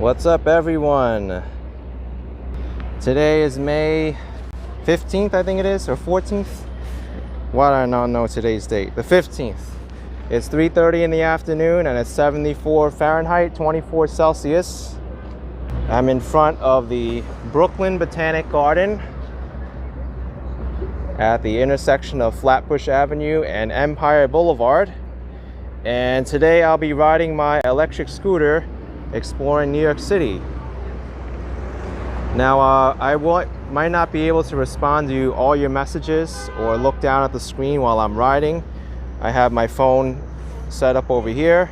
What's up, everyone? Today is May 15th, I think it is, or 14th. Why do I not know today's date? The 15th. It's 3:30 in the afternoon and it's 74 Fahrenheit, 24 Celsius. I'm in front of the Brooklyn Botanic Garden at the intersection of Flatbush Avenue and Empire Boulevard. And today I'll be riding my electric scooter exploring New York City. Now, I might not be able to respond to all your messages or look down at the screen while I'm riding. I have my phone set up over here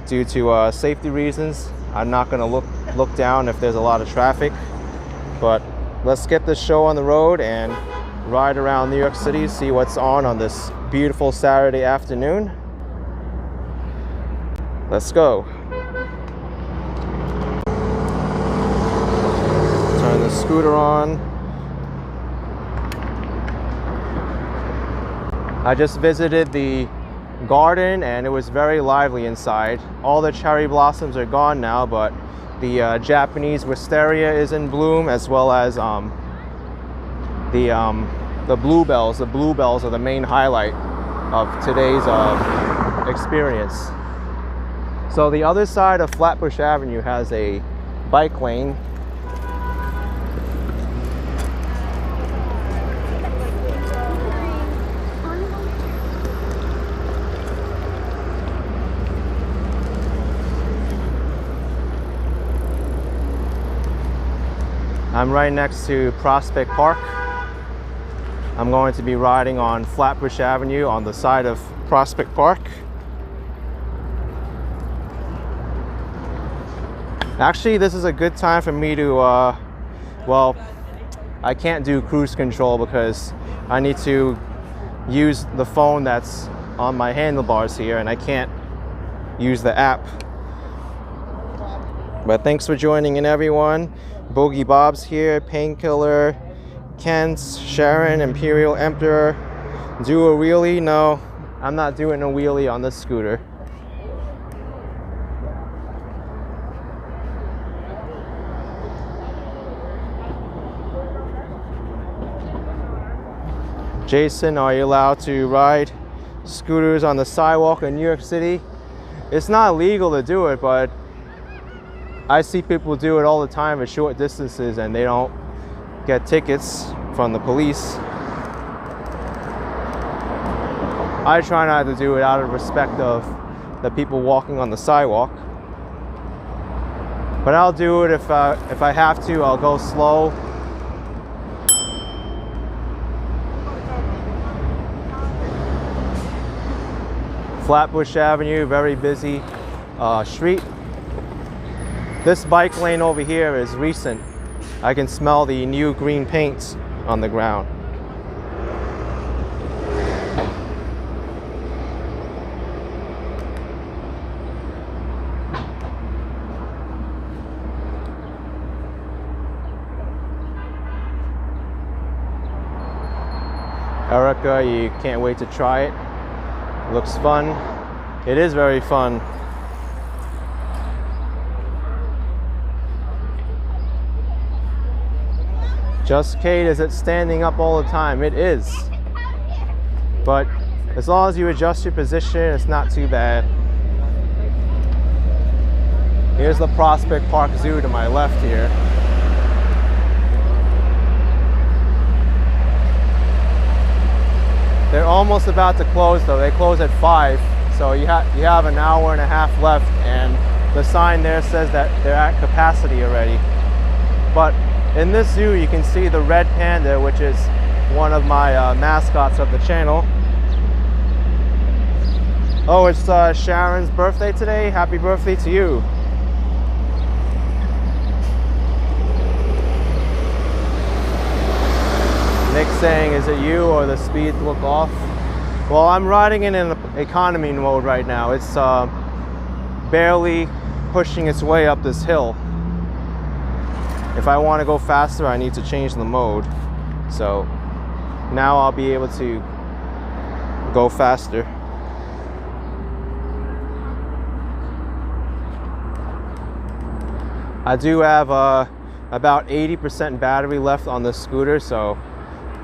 due to safety reasons. I'm not going to look down if there's a lot of traffic. But let's get this show on the road and ride around New York City, see what's on this beautiful Saturday afternoon. Let's go. Turn the scooter on. I just visited the garden and it was very lively inside. All the cherry blossoms are gone now, but the Japanese wisteria is in bloom, as well as the bluebells. The bluebells are the main highlight of today's experience. So the other side of Flatbush Avenue has a bike lane. I'm right next to Prospect Park. I'm going to be riding on Flatbush Avenue on the side of Prospect Park. Actually, this is a good time for me to, well, I can't do cruise control because I need to use the phone that's on my handlebars here and I can't use the app. But thanks for joining in, everyone. Bogey Bob's here, Painkiller, Kent's, Sharon, Imperial Emperor. Do a wheelie? No, I'm not doing a wheelie on this scooter. Jason, are you allowed to ride scooters on the sidewalk in New York City? It's not legal to do it, but I see people do it all the time at short distances and they don't get tickets from the police. I try not to do it out of respect of the people walking on the sidewalk. But I'll do it if I have to. I'll go slow. Flatbush Avenue, very busy street. This bike lane over here is recent. I can smell the new green paint on the ground. Erica, you can't wait to try it. Looks fun. It is very fun. Just Kate, is it standing up all the time? It is. But as long as you adjust your position, it's not too bad. Here's the Prospect Park Zoo to my left here. They're almost about to close though. They close at 5, so you have an hour and a half left, and the sign there says that they're at capacity already. But in this zoo, you can see the red panda, which is one of my mascots of the channel. Oh, it's Sharon's birthday today. Happy birthday to you. Nick saying, is it you or the speed look off? Well, I'm riding in an economy mode right now. It's barely pushing its way up this hill. If I want to go faster, I need to change the mode. So now I'll be able to go faster. I do have about 80% battery left on the scooter, so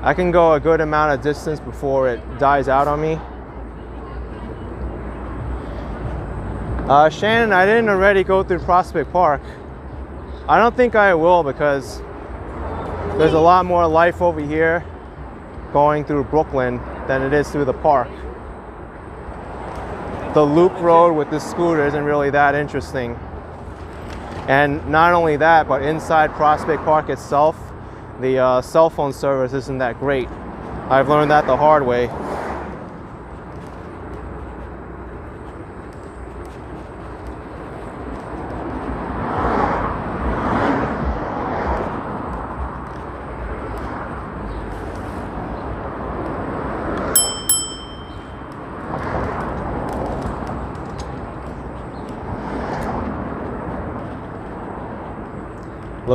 I can go a good amount of distance before it dies out on me. Shannon, I didn't already go through Prospect Park. I don't think I will, because there's a lot more life over here going through Brooklyn than it is through the park. The loop road with the scooter isn't really that interesting. And not only that, but inside Prospect Park itself, the cell phone service isn't that great. I've learned that the hard way.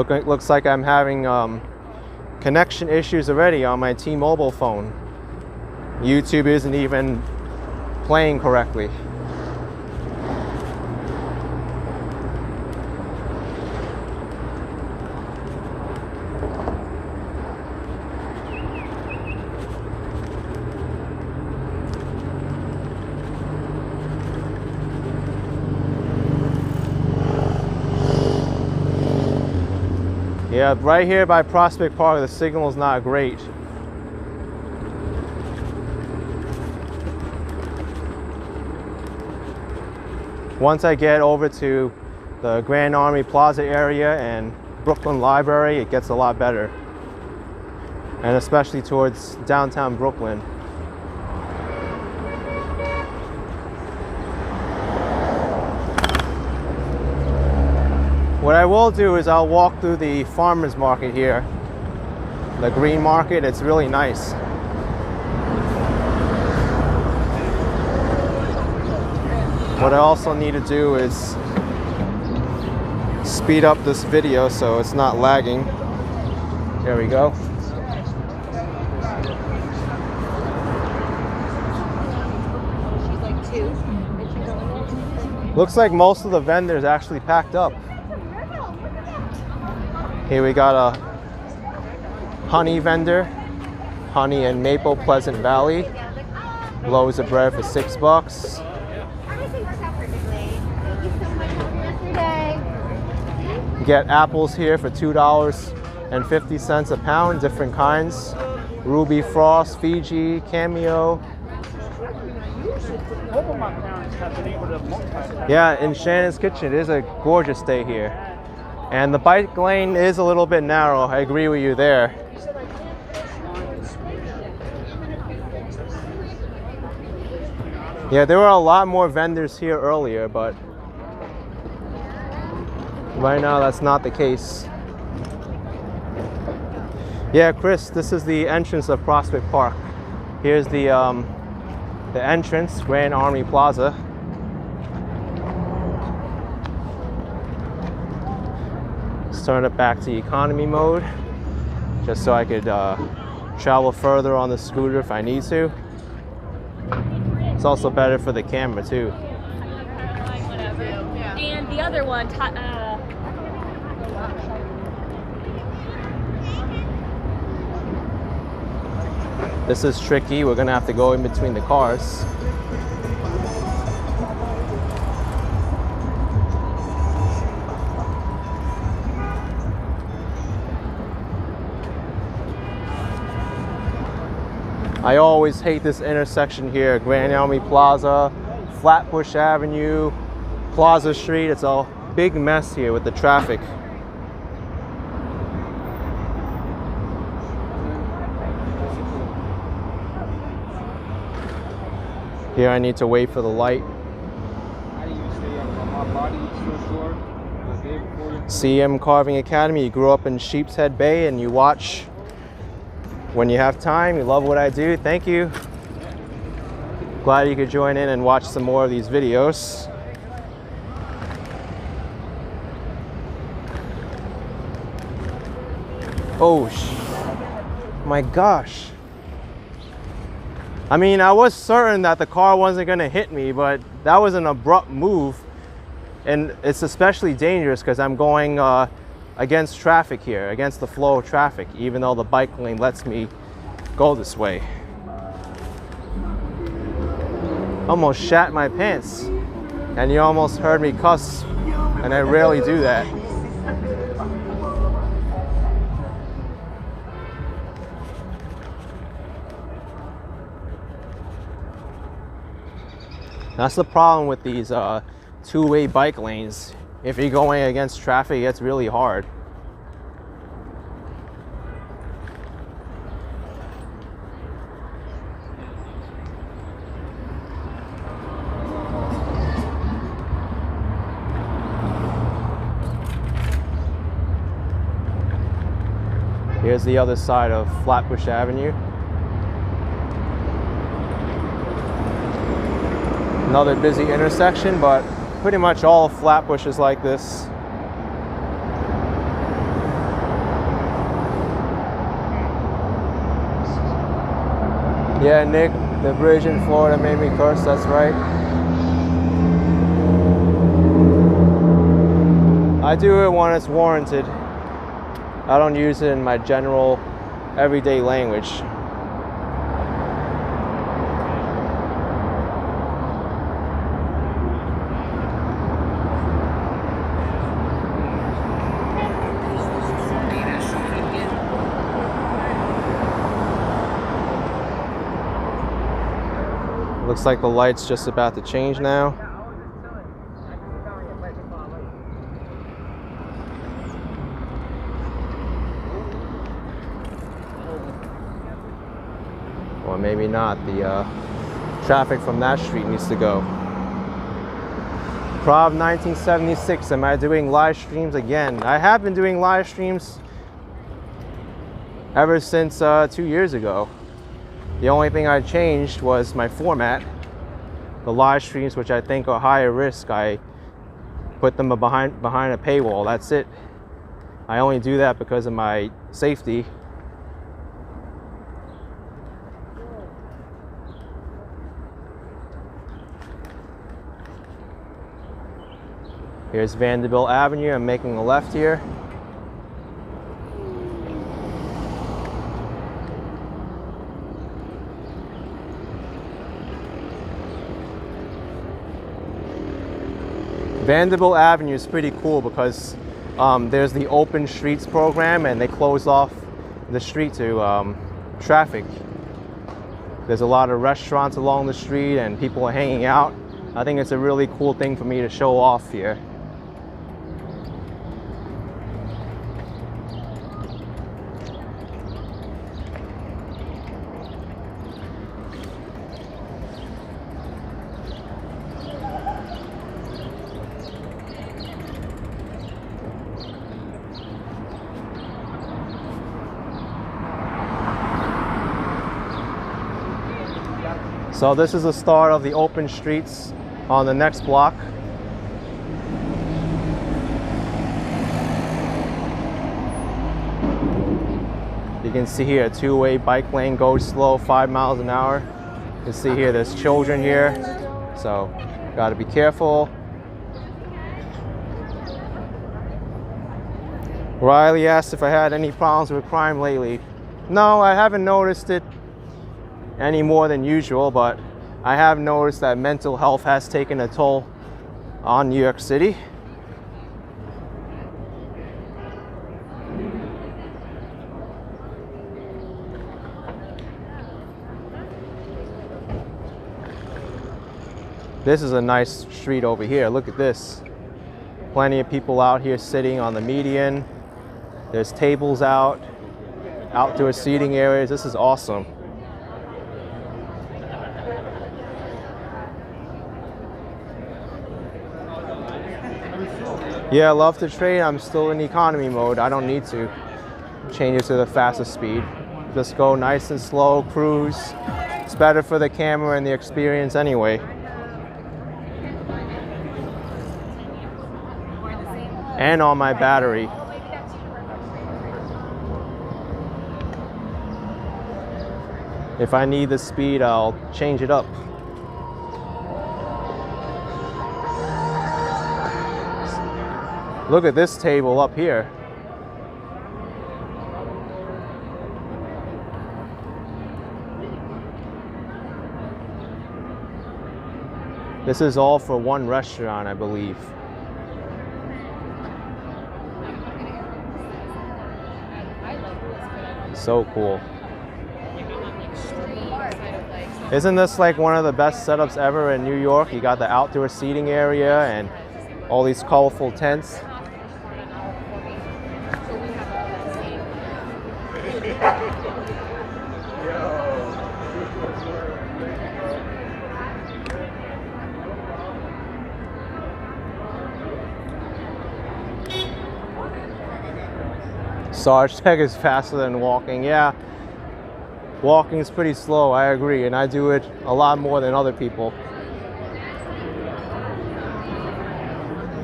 Looks like I'm having connection issues already on my T-Mobile phone. YouTube isn't even playing correctly. Yeah, right here by Prospect Park, the signal is not great. Once I get over to the Grand Army Plaza area and Brooklyn Library, it gets a lot better. And especially towards downtown Brooklyn. What I will do is I'll walk through the farmers market here, the green market. It's really nice. What I also need to do is speed up this video so it's not lagging. There we go. Looks like most of the vendors actually packed up. Here we got a honey vendor, honey and maple Pleasant Valley. Loaves of bread for $6. You get apples here for $2.50 a pound, different kinds. Ruby Frost, Fiji, Cameo. Yeah, in Shannon's Kitchen, it is a gorgeous day here. And the bike lane is a little bit narrow. I agree with you there. Yeah, there were a lot more vendors here earlier, but right now that's not the case. Yeah, Chris, this is the entrance of Prospect Park. Here's the entrance, Grand Army Plaza. Turn it back to economy mode, just so I could travel further on the scooter if I need to. It's also better for the camera too. And the other one, this is tricky. We're gonna have to go in between the cars. I always hate this intersection here, Grand Army Plaza, Flatbush Avenue, Plaza Street. It's a big mess here with the traffic. Here I need to wait for the light. CM Carving Academy, you grew up in Sheepshead Bay and you watch when you have time. You love what I do. Thank you. Glad you could join in and watch some more of these videos. Oh, my gosh. I mean, I was certain that the car wasn't gonna hit me, but that was an abrupt move. And it's especially dangerous because I'm going against traffic here, against the flow of traffic, even though the bike lane lets me go this way. Almost shat my pants, and you almost heard me cuss, and I rarely do that. That's the problem with these two-way bike lanes. If you're going against traffic, it's really hard. Here's the other side of Flatbush Avenue. Another busy intersection, but pretty much all of Flatbush is like this. Yeah, Nick, the bridge in Florida made me curse, that's right. I do it when it's warranted. I don't use it in my general everyday language. Looks like the light's just about to change now. Or maybe not. The traffic from that street needs to go. Prov 1976. Am I doing live streams again? I have been doing live streams ever since 2 years ago. The only thing I changed was my format. The live streams, which I think are higher risk, I put them behind a paywall. That's it. I only do that because of my safety. Here's Vanderbilt Avenue. I'm making a left here. Vanderbilt Avenue is pretty cool because there's the open streets program, and they close off the street to traffic. There's a lot of restaurants along the street and people are hanging out. I think it's a really cool thing for me to show off here. So this is the start of the open streets on the next block. You can see here a two-way bike lane goes slow, 5 miles an hour. You can see here there's children here, so gotta be careful. Riley asked if I had any problems with crime lately. No, I haven't noticed it any more than usual, but I have noticed that mental health has taken a toll on New York City. This is a nice street over here. Look at this. Plenty of people out here sitting on the median. There's tables out, outdoor seating areas. This is awesome. Yeah, I love to trade. I'm still in economy mode. I don't need to change it to the fastest speed. Just go nice and slow, cruise. It's better for the camera and the experience anyway. And on my battery. If I need the speed, I'll change it up. Look at this table up here. This is all for one restaurant, I believe. So cool. Isn't this like one of the best setups ever in New York? You got the outdoor seating area and all these colorful tents. Sarge Tech is faster than walking. Yeah, walking is pretty slow, I agree, and I do it a lot more than other people.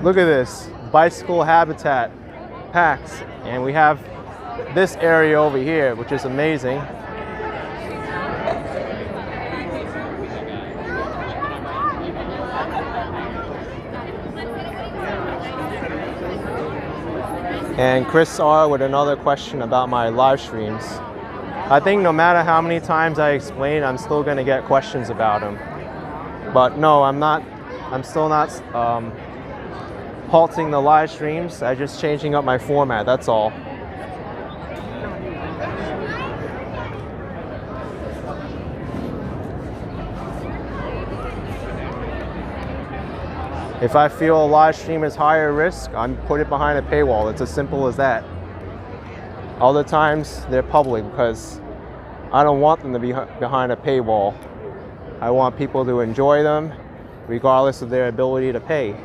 Look at this, bicycle habitat packs, and we have this area over here, which is amazing. And Chris R with another question about my live streams. I think no matter how many times I explain, I'm still going to get questions about them. But no, I'm still not halting the live streams. I'm just changing up my format, that's all. If I feel a live stream is higher risk, I'm put it behind a paywall. It's as simple as that. Other times they're public because I don't want them to be behind a paywall. I want people to enjoy them regardless of their ability to pay.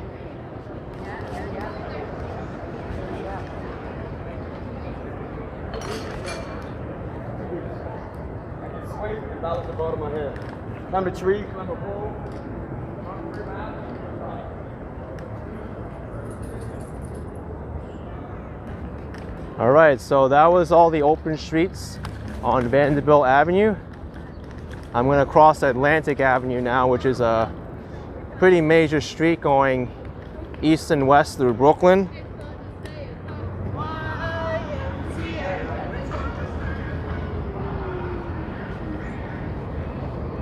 Number 3, number 4. All right, so that was all the open streets on Vanderbilt Avenue. I'm gonna cross Atlantic Avenue now, which is a pretty major street going east and west through Brooklyn.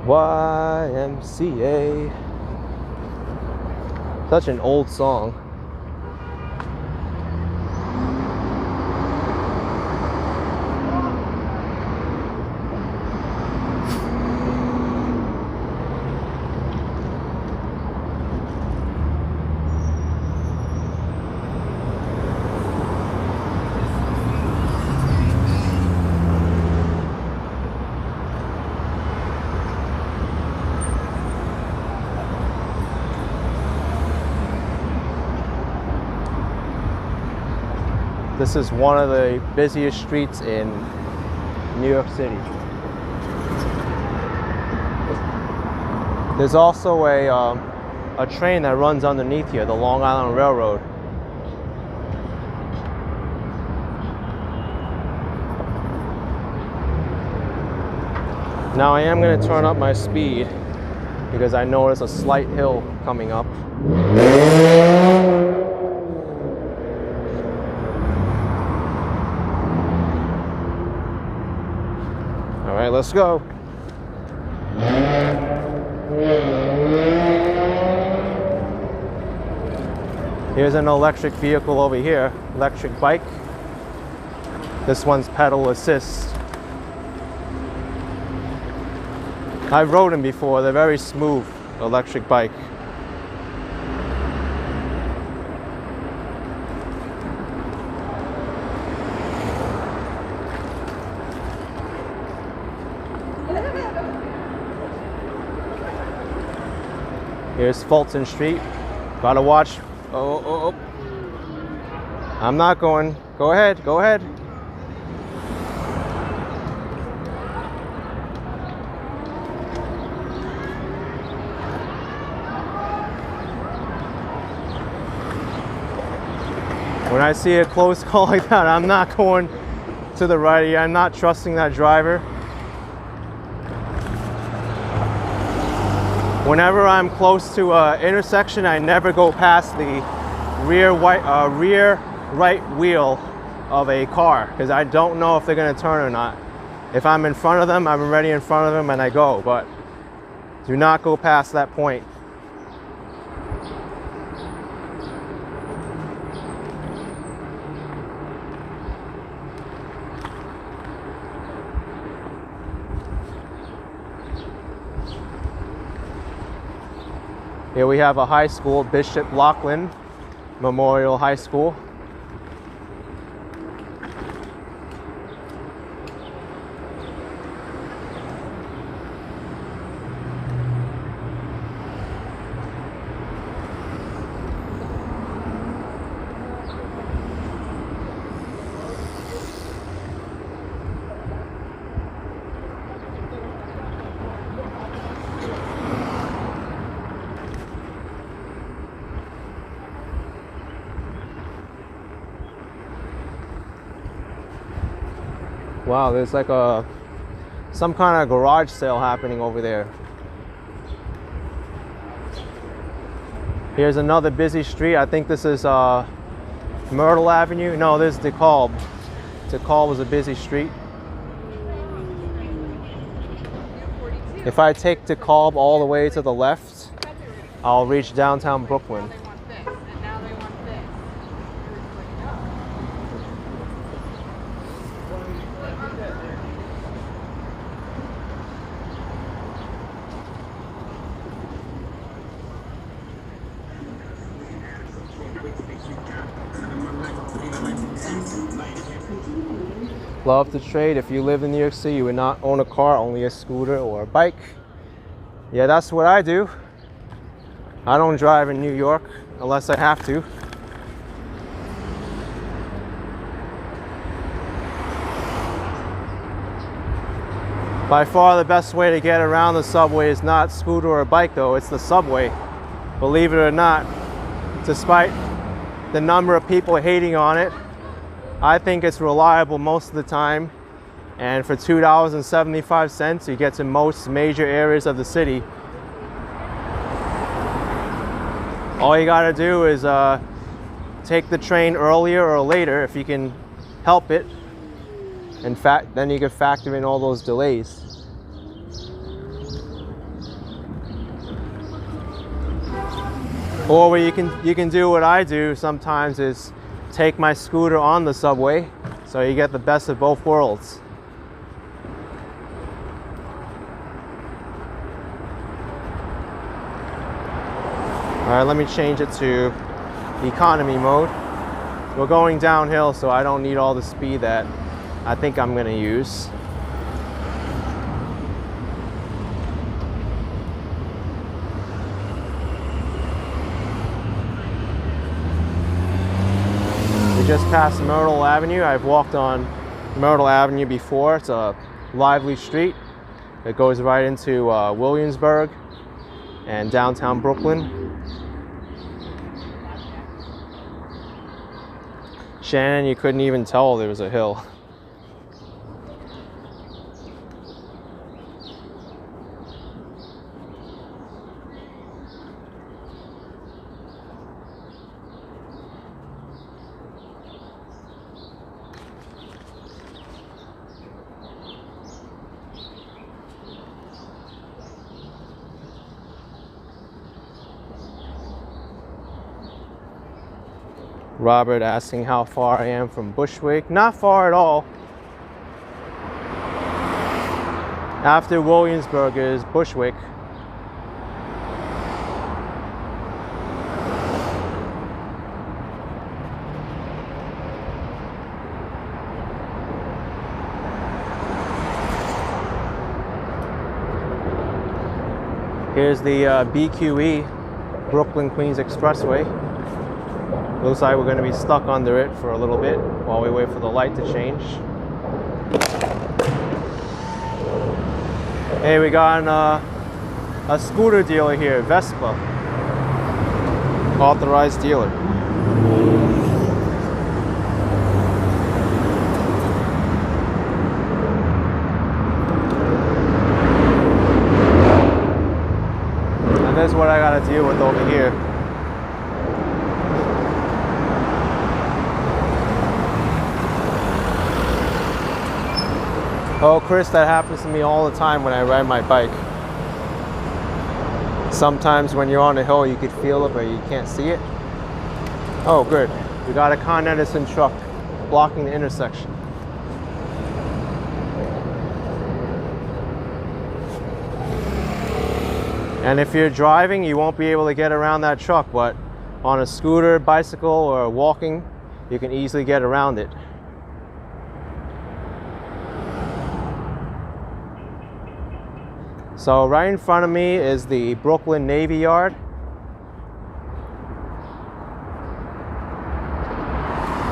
YMCA. Such an old song. This is one of the busiest streets in New York City. There's also a train that runs underneath here, the Long Island Railroad. Now I am going to turn up my speed because I notice a slight hill coming up. All right, let's go. Here's an electric vehicle over here, electric bike. This one's pedal assist. I've rode them before, they're very smooth, electric bike. Here's Fulton Street. Gotta watch. Oh. I'm not going. Go ahead, go ahead. When I see a close call like that, I'm not going to the right. I'm not trusting that driver. Whenever I'm close to an intersection, I never go past the rear right wheel of a car, because I don't know if they're going to turn or not. If I'm in front of them, I'm already in front of them and I go, but do not go past that point. Here we have a high school, Bishop Loughlin Memorial High School. Wow, there's like some kind of garage sale happening over there. Here's another busy street. I think this is Myrtle Avenue. No, this is DeKalb. DeKalb was a busy street. If I take DeKalb all the way to the left, I'll reach downtown Brooklyn. Love to trade. If you live in New York City, you would not own a car, only a scooter or a bike. Yeah, that's what I do. I don't drive in New York unless I have to. By far the best way to get around the subway is not scooter or bike though, it's the subway. Believe it or not, despite the number of people hating on it, I think it's reliable most of the time, and for $2.75 you get to most major areas of the city. All you gotta do is take the train earlier or later if you can help it. In fact, then you can factor in all those delays. Or what you can do what I do sometimes is take my scooter on the subway, so you get the best of both worlds. All right, let me change it to economy mode. We're going downhill, so I don't need all the speed that I think I'm gonna use. Just past Myrtle Avenue. I've walked on Myrtle Avenue before. It's a lively street. It goes right into Williamsburg and downtown Brooklyn. Shannon, you couldn't even tell there was a hill. Robert asking how far I am from Bushwick. Not far at all. After Williamsburg is Bushwick. Here's the BQE, Brooklyn Queens Expressway. Looks like we're going to be stuck under it for a little bit while we wait for the light to change. Hey, we got a scooter dealer here, Vespa. Authorized dealer. And this is what I got to deal with over here. Oh, Chris, that happens to me all the time when I ride my bike. Sometimes when you're on a hill, you could feel it, but you can't see it. Oh, good. We got a Con Edison truck blocking the intersection. And if you're driving, you won't be able to get around that truck, but on a scooter, bicycle, or walking, you can easily get around it. So right in front of me is the Brooklyn Navy Yard.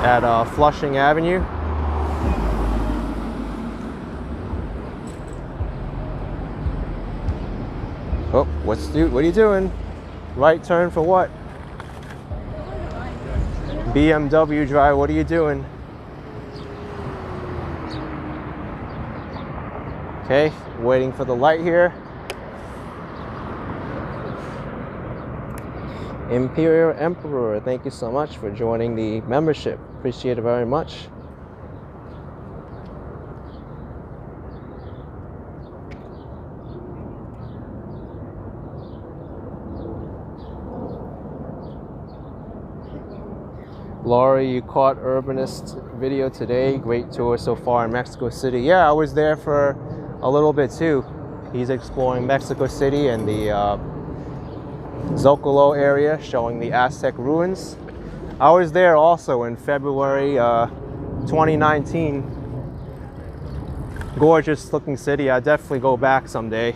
At Flushing Avenue. Oh, what are you doing? Right turn for what? BMW driver, what are you doing? Okay, waiting for the light here. Imperial Emperor, thank you so much for joining the membership. Appreciate it very much. Laurie, you caught Urbanist video today. Great tour so far in Mexico City. Yeah, I was there for a little bit too. He's exploring Mexico City and the Zocalo area, showing the Aztec ruins. I was there also in February 2019. Gorgeous looking city. I'll definitely go back someday.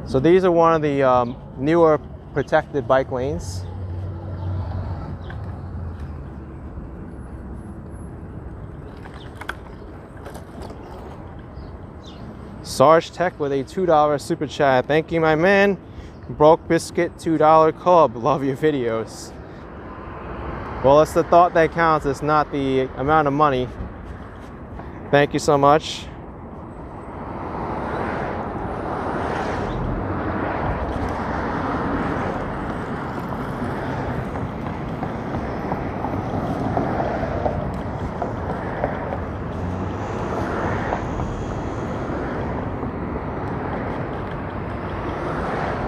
So these are one of the newer protected bike lanes. Sarge Tech with a $2 super chat. Thank you, my man. Broke Biscuit, $2 club. Love your videos. Well, it's the thought that counts. It's not the amount of money. Thank you so much.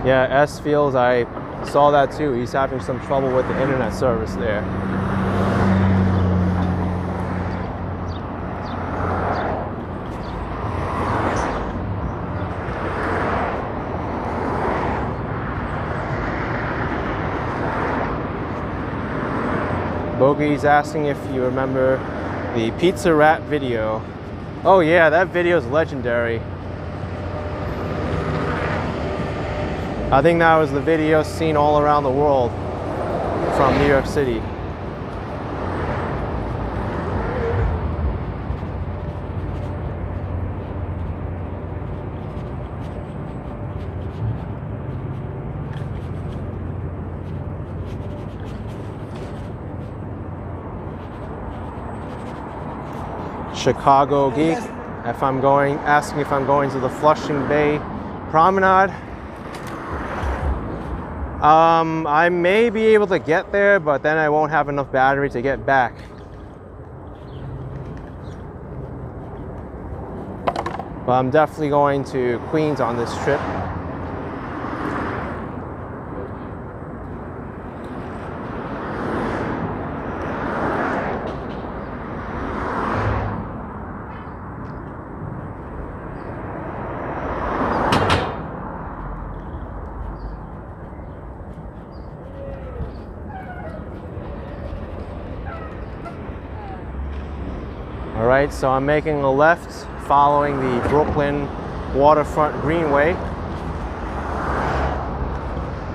Yeah, S Fields, I saw that too. He's having some trouble with the internet service there. Bogey's asking if you remember the Pizza Rat video. Oh yeah, that video is legendary. I think that was the video seen all around the world from New York City. Chicago Geek, asking if I'm going to the Flushing Bay Promenade. I may be able to get there, but then I won't have enough battery to get back. But I'm definitely going to Queens on this trip. Alright, so I'm making a left following the Brooklyn Waterfront Greenway.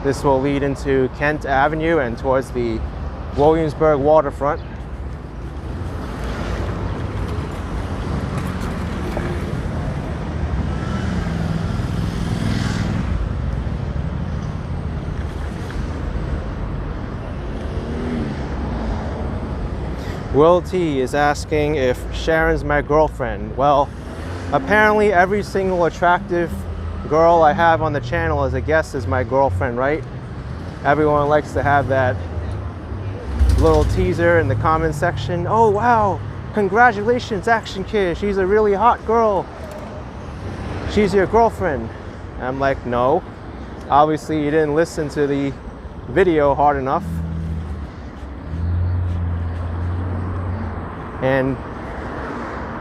This will lead into Kent Avenue and towards the Williamsburg waterfront. Will T is asking if Sharon's my girlfriend. Well, apparently every single attractive girl I have on the channel as a guest is my girlfriend, right? Everyone likes to have that little teaser in the comment section. Oh wow, congratulations Action Kid, she's a really hot girl, she's your girlfriend. And I'm like, no, obviously you didn't listen to the video hard enough. And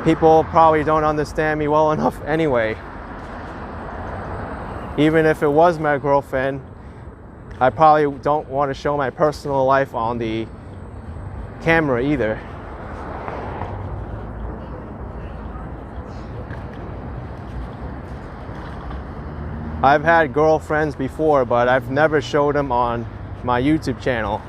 people probably don't understand me well enough anyway. Even if it was my girlfriend, I probably don't want to show my personal life on the camera either. I've had girlfriends before, but I've never showed them on my YouTube channel.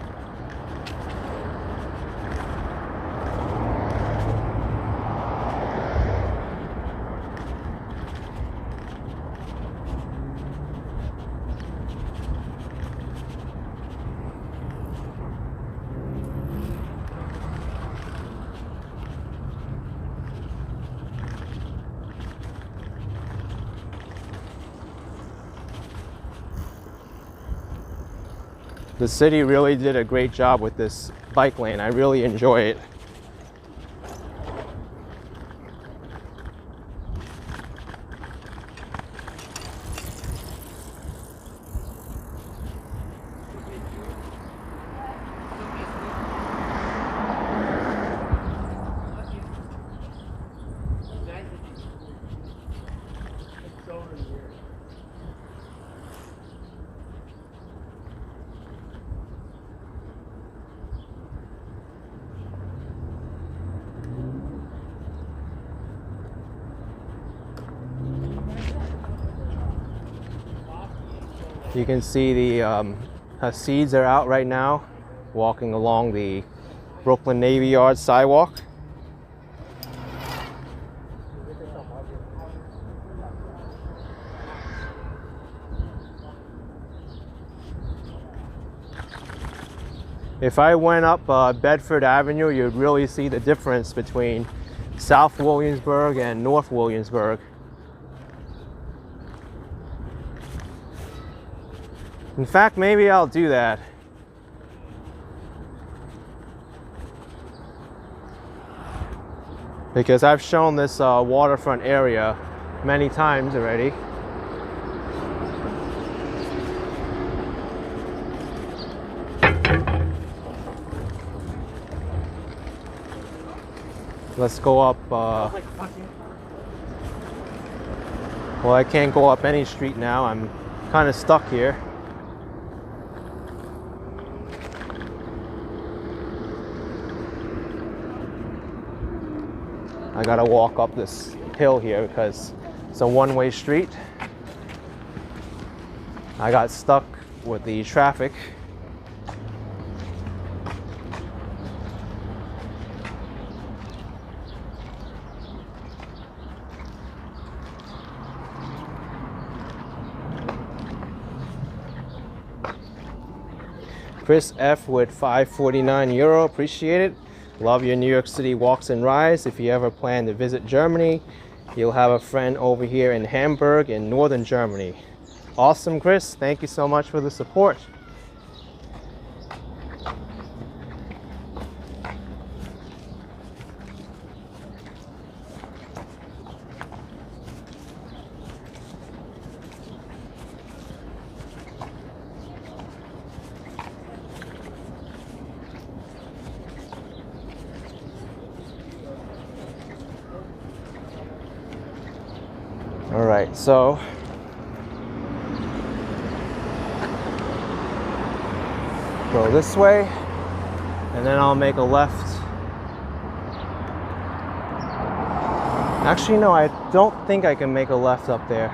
The city really did a great job with this bike lane. I really enjoy it. You can see the Hasids are out right now, walking along the Brooklyn Navy Yard sidewalk. If I went up Bedford Avenue, you'd really see the difference between South Williamsburg and North Williamsburg. In fact, maybe I'll do that. Because I've shown this waterfront area many times already. Let's go up. Well, I can't go up any street now. I'm kind of stuck here. I gotta walk up this hill here because it's a one-way street. I got stuck with the traffic. Chris F with €5.49, appreciate it. Love your New York City walks and rides. If you ever plan to visit Germany, you'll have a friend over here in Hamburg in northern Germany. Awesome, Chris. Thank you so much for the support. All right, so go this way, and then I'll make a left. Actually, no, I don't think I can make a left up there.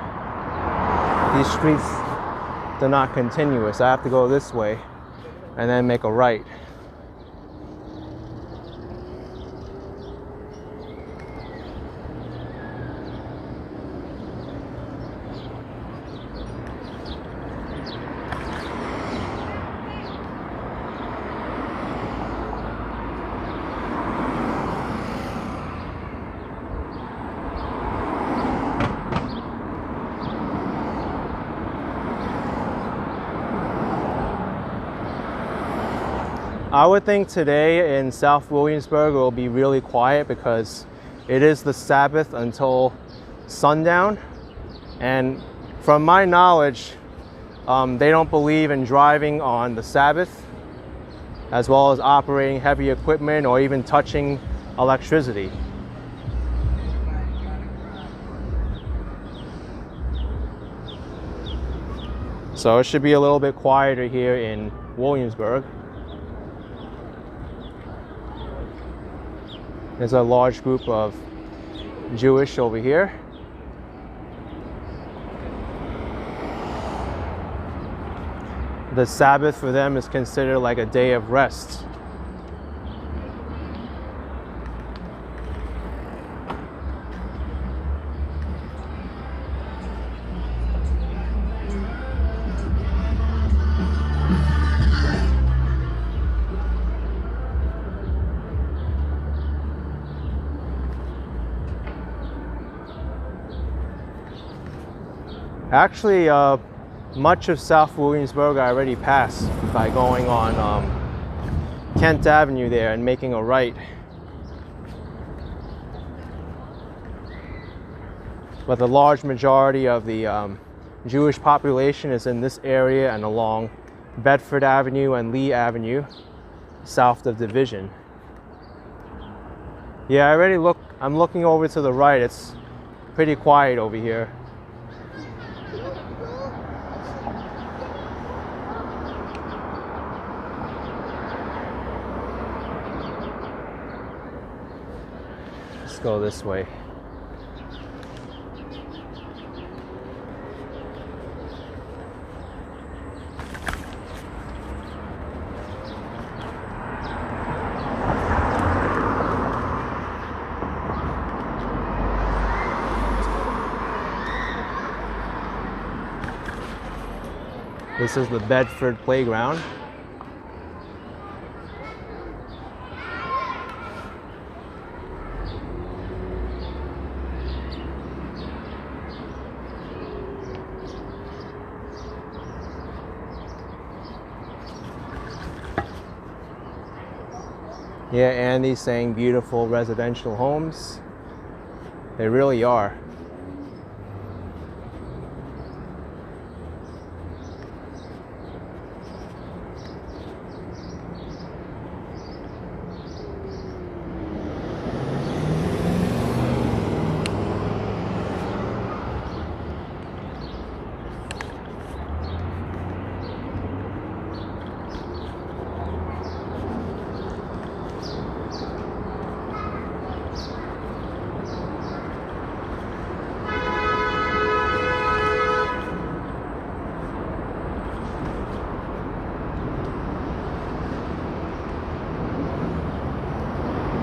These streets, they're not continuous. I have to go this way and then make a right. I would think today in South Williamsburg it will be really quiet because it is the Sabbath until sundown. And from my knowledge, they don't believe in driving on the Sabbath, as well as operating heavy equipment or even touching electricity. So it should be a little bit quieter here in Williamsburg. There's a large group of Jewish over here. The Sabbath for them is considered like a day of rest. Actually, much of South Williamsburg I already passed by going on Kent Avenue there and making a right. But the large majority of the Jewish population is in this area and along Bedford Avenue and Lee Avenue, south of Division. Yeah, I'm looking over to the right. It's pretty quiet over here. Let's go this way. This is the Bedford Playground. Yeah, Andy's saying beautiful residential homes. They really are.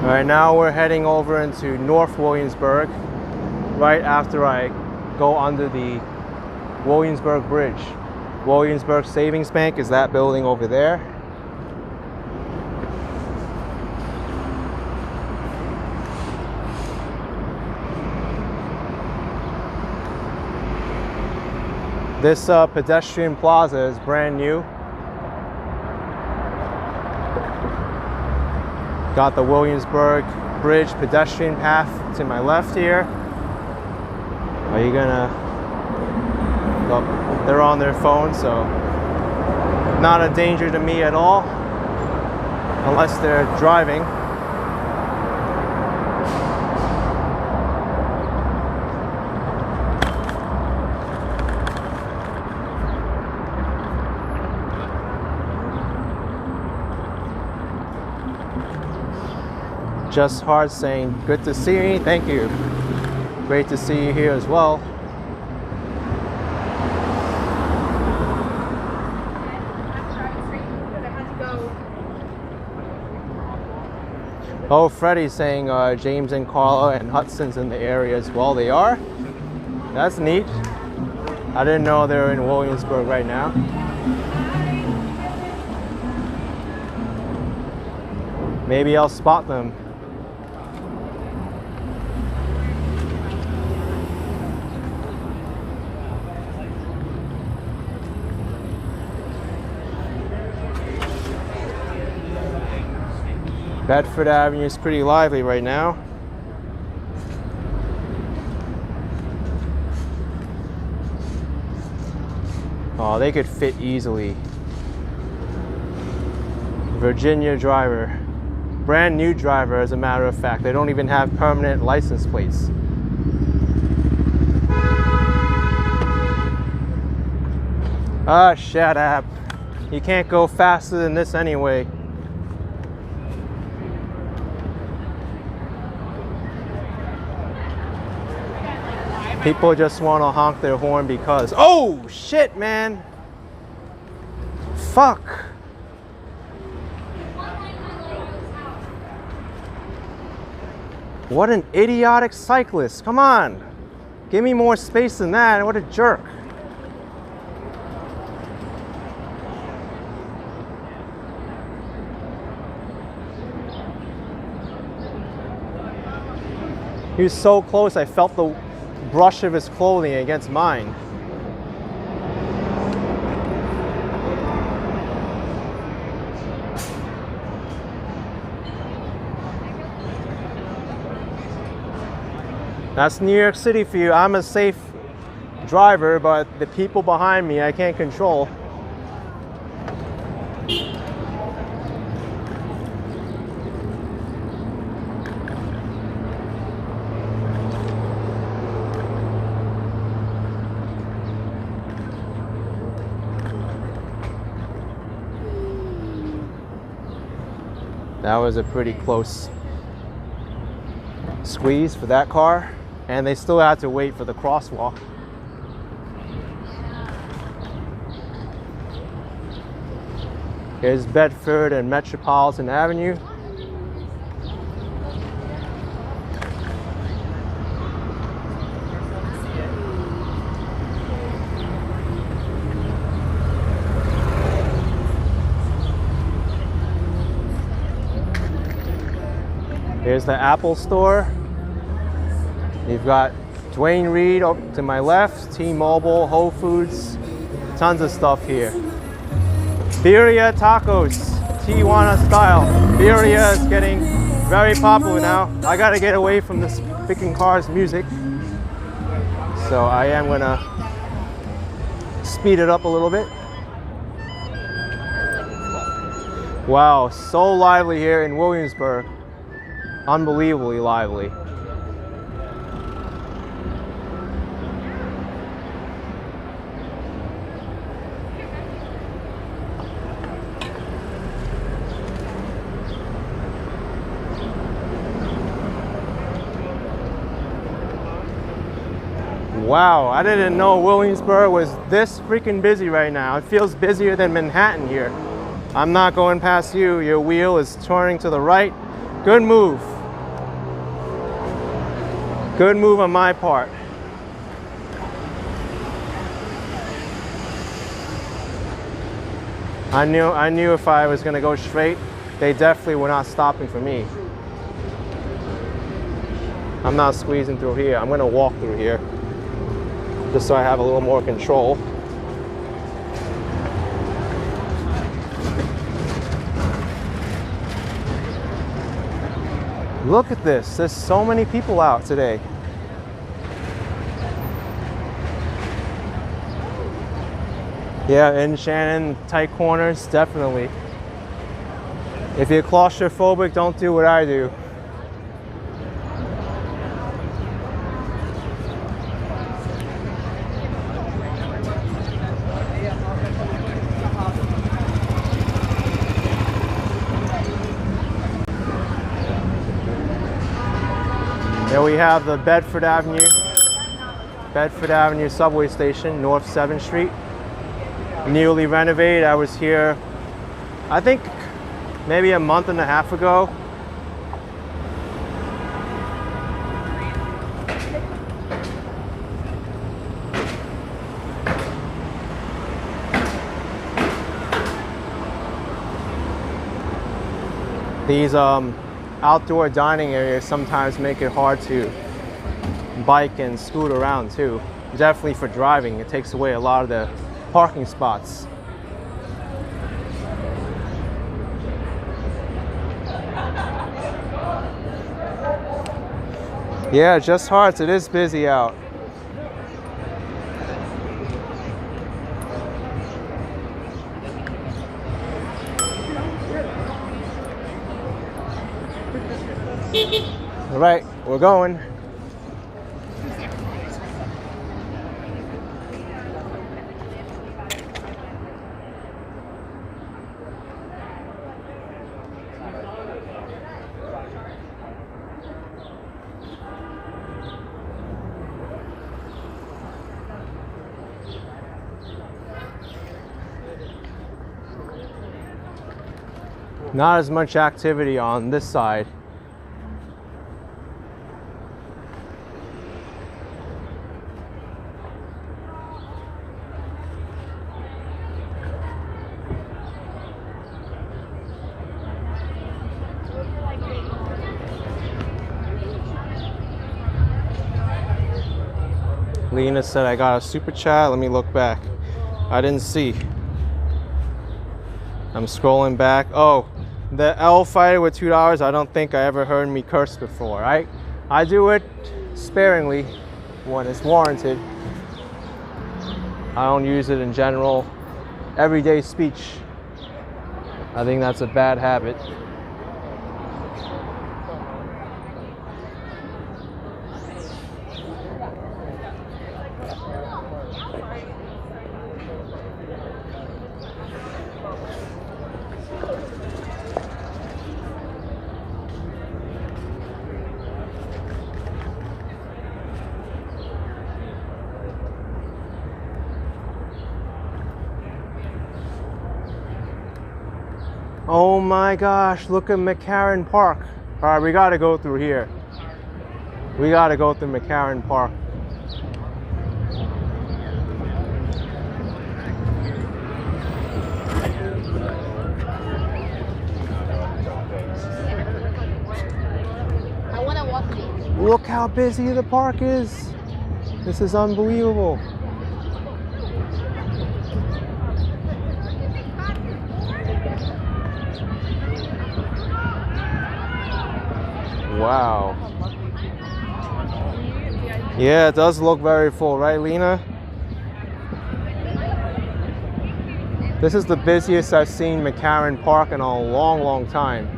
Right now we're heading over into North Williamsburg right after I go under the Williamsburg Bridge. Williamsburg Savings Bank is that building over there. This pedestrian plaza is brand new. Got the Williamsburg Bridge pedestrian path to my left here. Are you gonna go? They're on their phone, so not a danger to me at all, unless they're driving. Just Hard saying, good to see you. Thank you. Great to see you here as well. Oh, Freddie's saying James and Carla and Hudson's in the area as well. They are? That's neat. I didn't know they were in Williamsburg right now. Maybe I'll spot them. Bedford Avenue is pretty lively right now. Oh, they could fit easily. Virginia driver. Brand new driver, as a matter of fact. They don't even have permanent license plates. Ah, shut up. You can't go faster than this anyway. People just want to honk their horn because, oh shit, man. Fuck. What an idiotic cyclist. Come on. Give me more space than that. What a jerk. He was so close, I felt the brush of his clothing against mine. That's New York City for you. I'm a safe driver, but the people behind me I can't control. That was a pretty close squeeze for that car, and they still had to wait for the crosswalk. Here's Bedford and Metropolitan Avenue. Here's the Apple store. You've got Dwayne Reed up to my left, T-Mobile, Whole Foods, tons of stuff here. Birria tacos, Tijuana style. Birria is getting very popular now. I gotta get away from this freaking car's music. So I am gonna speed it up a little bit. Wow, so lively here in Williamsburg. Unbelievably lively. Wow, I didn't know Williamsburg was this freaking busy right now. It feels busier than Manhattan here. I'm not going past you. Your wheel is turning to the right. Good move. Good move on my part. I knew if I was going to go straight, they definitely were not stopping for me. I'm not squeezing through here. I'm going to walk through here just so I have a little more control. Look at this. There's so many people out today. Yeah, in Shannon, tight corners, definitely. If you're claustrophobic, don't do what I do. There we have the Bedford Avenue subway station, North 7th Street. Newly renovated. I was here, I think, maybe a month and a half ago. These outdoor dining areas sometimes make it hard to bike and scoot around too. Definitely for driving, it takes away a lot of the parking spots. Yeah, just Hearts. It is busy out. All right, we're going. Not as much activity on this side. Lena said I got a super chat. Let me look back. I didn't see. I'm scrolling back. Oh, the L fighter with $2. I don't think I ever heard me curse before. I do it sparingly when it's warranted. I don't use it in general everyday speech. I think that's a bad habit. Oh my gosh, look at McCarran Park. All right, we gotta go through here. We gotta go through McCarran Park. I wanna walk these. Look how busy the park is. This is unbelievable. Wow. Yeah, it does look very full, right, Lena? This is the busiest I've seen McCarran Park in a long, long time.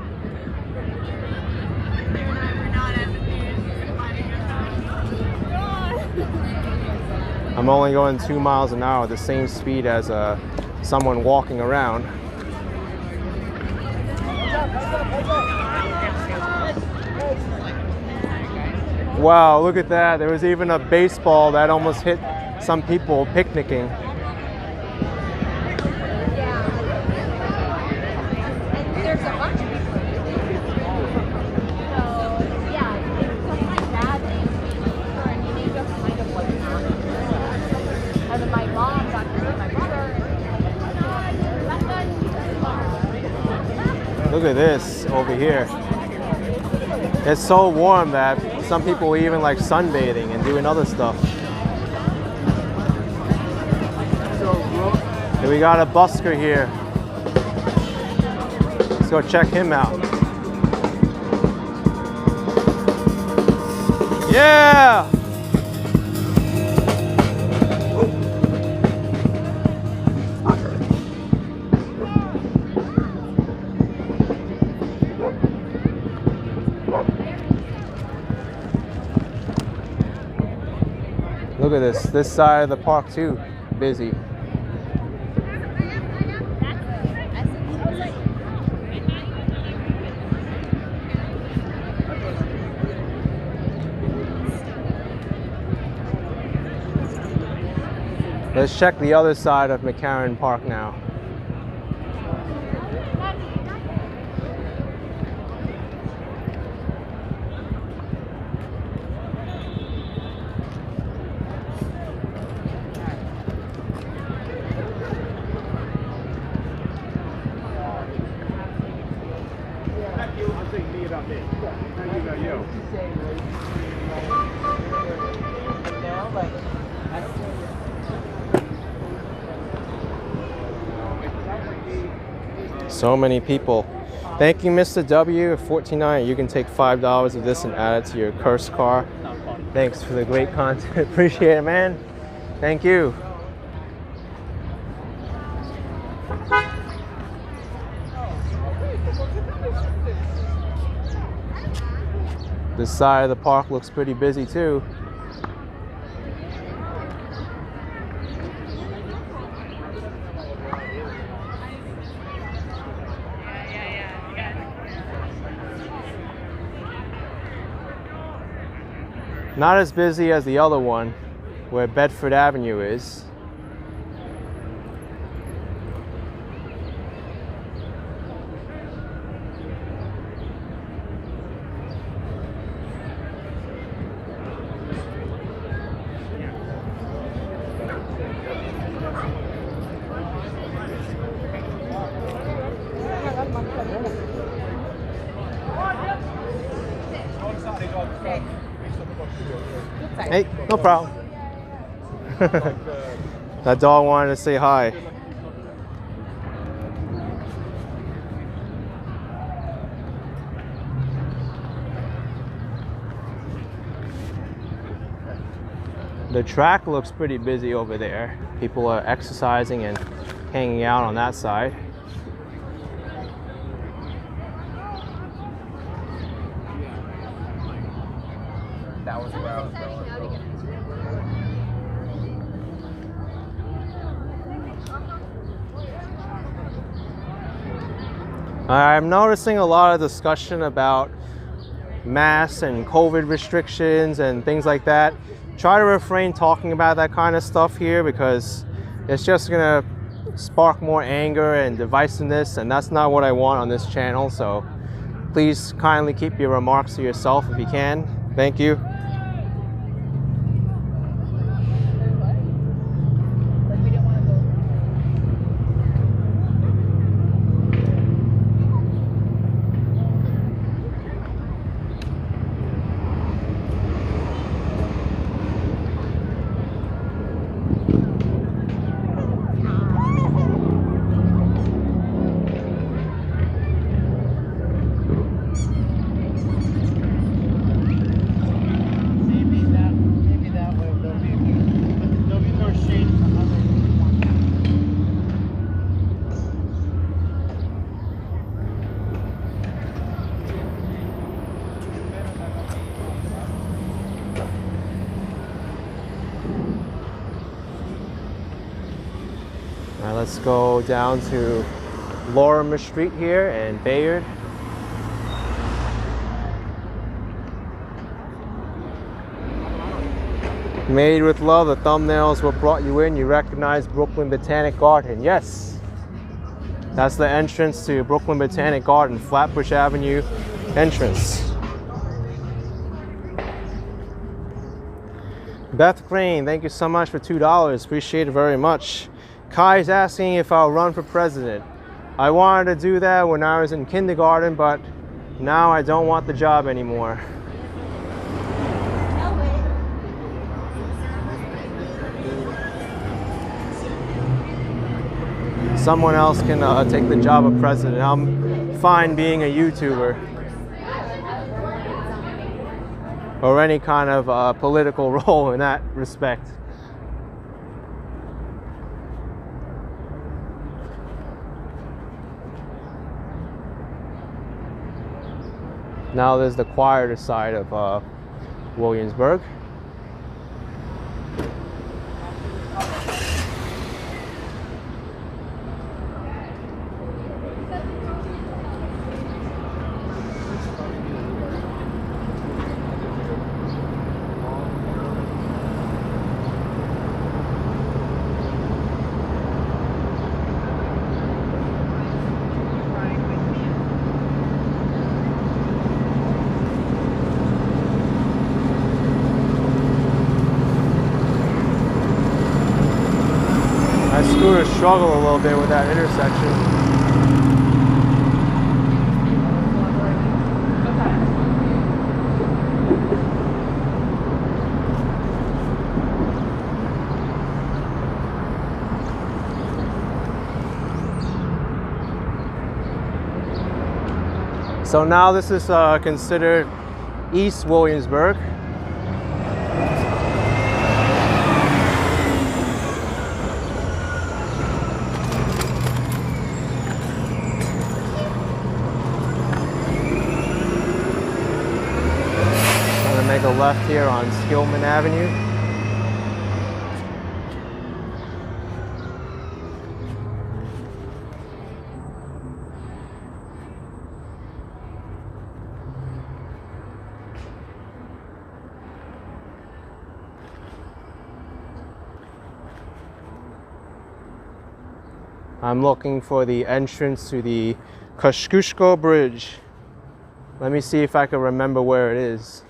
I'm only going 2 miles an hour at the same speed as someone walking around. Wow, look at that. There was even a baseball that almost hit some people picnicking. Yeah. And there's a bunch of people. So, yeah, it's something like that. And you need to kind of like that. And then my mom got to see my brother. Look at this over here. It's so warm that some people are even like sunbathing and doing other stuff. And we got a busker here. Let's go check him out. Yeah! Look at this side of the park too, busy. Let's check the other side of McCarran Park now. So many people. Thank you, Mr. W. 14.9. You can take $5 of this and add it to your cursed car. Thanks for the great content. Appreciate it, man. Thank you. This side of the park looks pretty busy too. Not as busy as the other one, where Bedford Avenue is. Hey, no problem. That dog wanted to say hi. The track looks pretty busy over there. People are exercising and hanging out on that side. That was where I was going. I'm noticing a lot of discussion about masks and COVID restrictions and things like that. Try to refrain talking about that kind of stuff here because it's just gonna spark more anger and divisiveness, and that's not what I want on this channel. So please kindly keep your remarks to yourself if you can. Thank you. Let's go down to Lorimer Street here and Bayard. Made with love, the thumbnails what brought you in. You recognize Brooklyn Botanic Garden. Yes, that's the entrance to Brooklyn Botanic Garden, Flatbush Avenue entrance. Beth Crane, thank you so much for $2. Appreciate it very much. Kai's asking if I'll run for president. I wanted to do that when I was in kindergarten, but now I don't want the job anymore. Someone else can take the job of president. I'm fine being a YouTuber or any kind of political role in that respect. Now there's the quieter side of Williamsburg. Scooters struggle a little bit with that intersection. So now this is considered East Williamsburg. I'm gonna make a left here on Skillman Avenue. I'm looking for the entrance to the Kosciuszko Bridge. Let me see if I can remember where it is.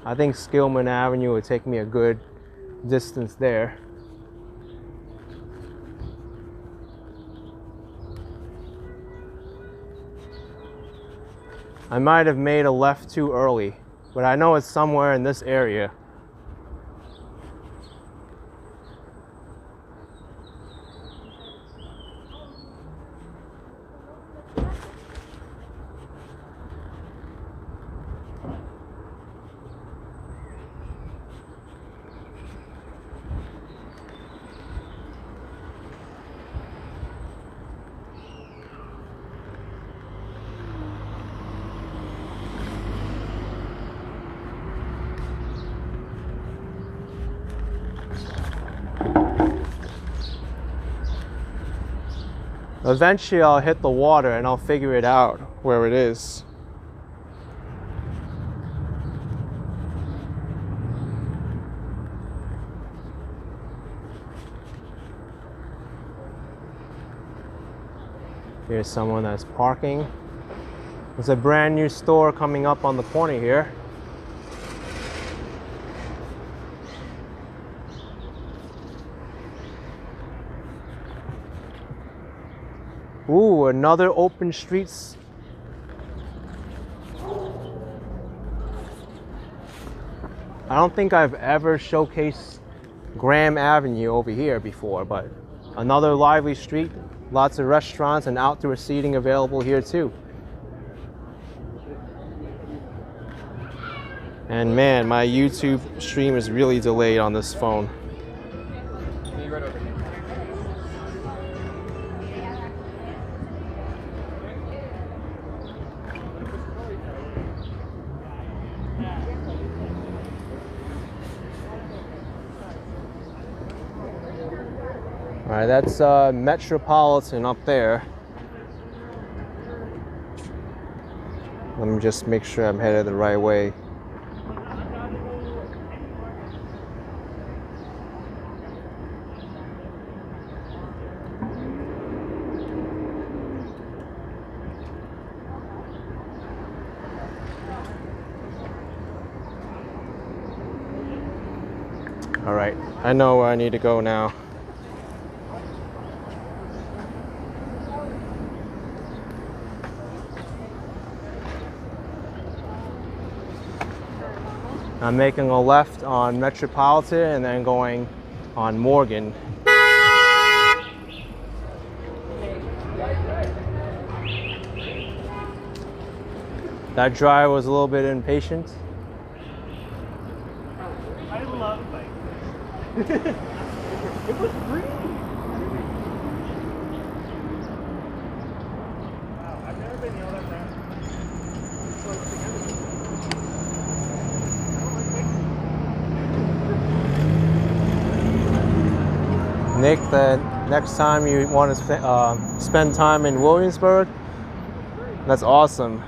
I think Skillman Avenue would take me a good distance there. I might have made a left too early, but I know it's somewhere in this area. Eventually I'll hit the water and I'll figure it out where it is. Here's someone that's parking. There's a brand new store coming up on the corner here. Ooh, another open streets. I don't think I've ever showcased Graham Avenue over here before, but another lively street. Lots of restaurants and outdoor seating available here too. And man, my YouTube stream is really delayed on this phone. All right, that's Metropolitan up there. Let me just make sure I'm headed the right way. All right, I know where I need to go now. I'm making a left on Metropolitan and then going on Morgan. That driver was a little bit impatient. I love bikes. It was free. Wow, I've never been yelled at that. Nick, the next time you want to spend time in Williamsburg, that's awesome.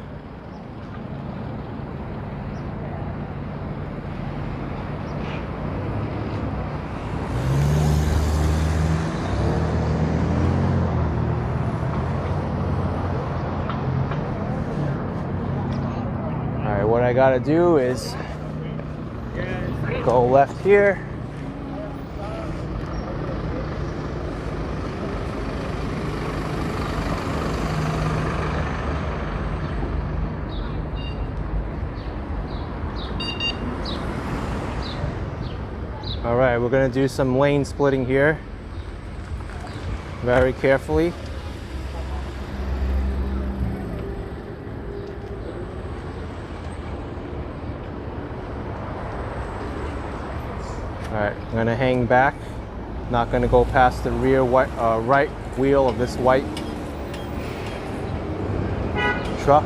All right, what I gotta do is go left here. All right, we're gonna do some lane splitting here. very carefully. All right, I'm gonna hang back. Not gonna go past the rear right wheel of this white truck.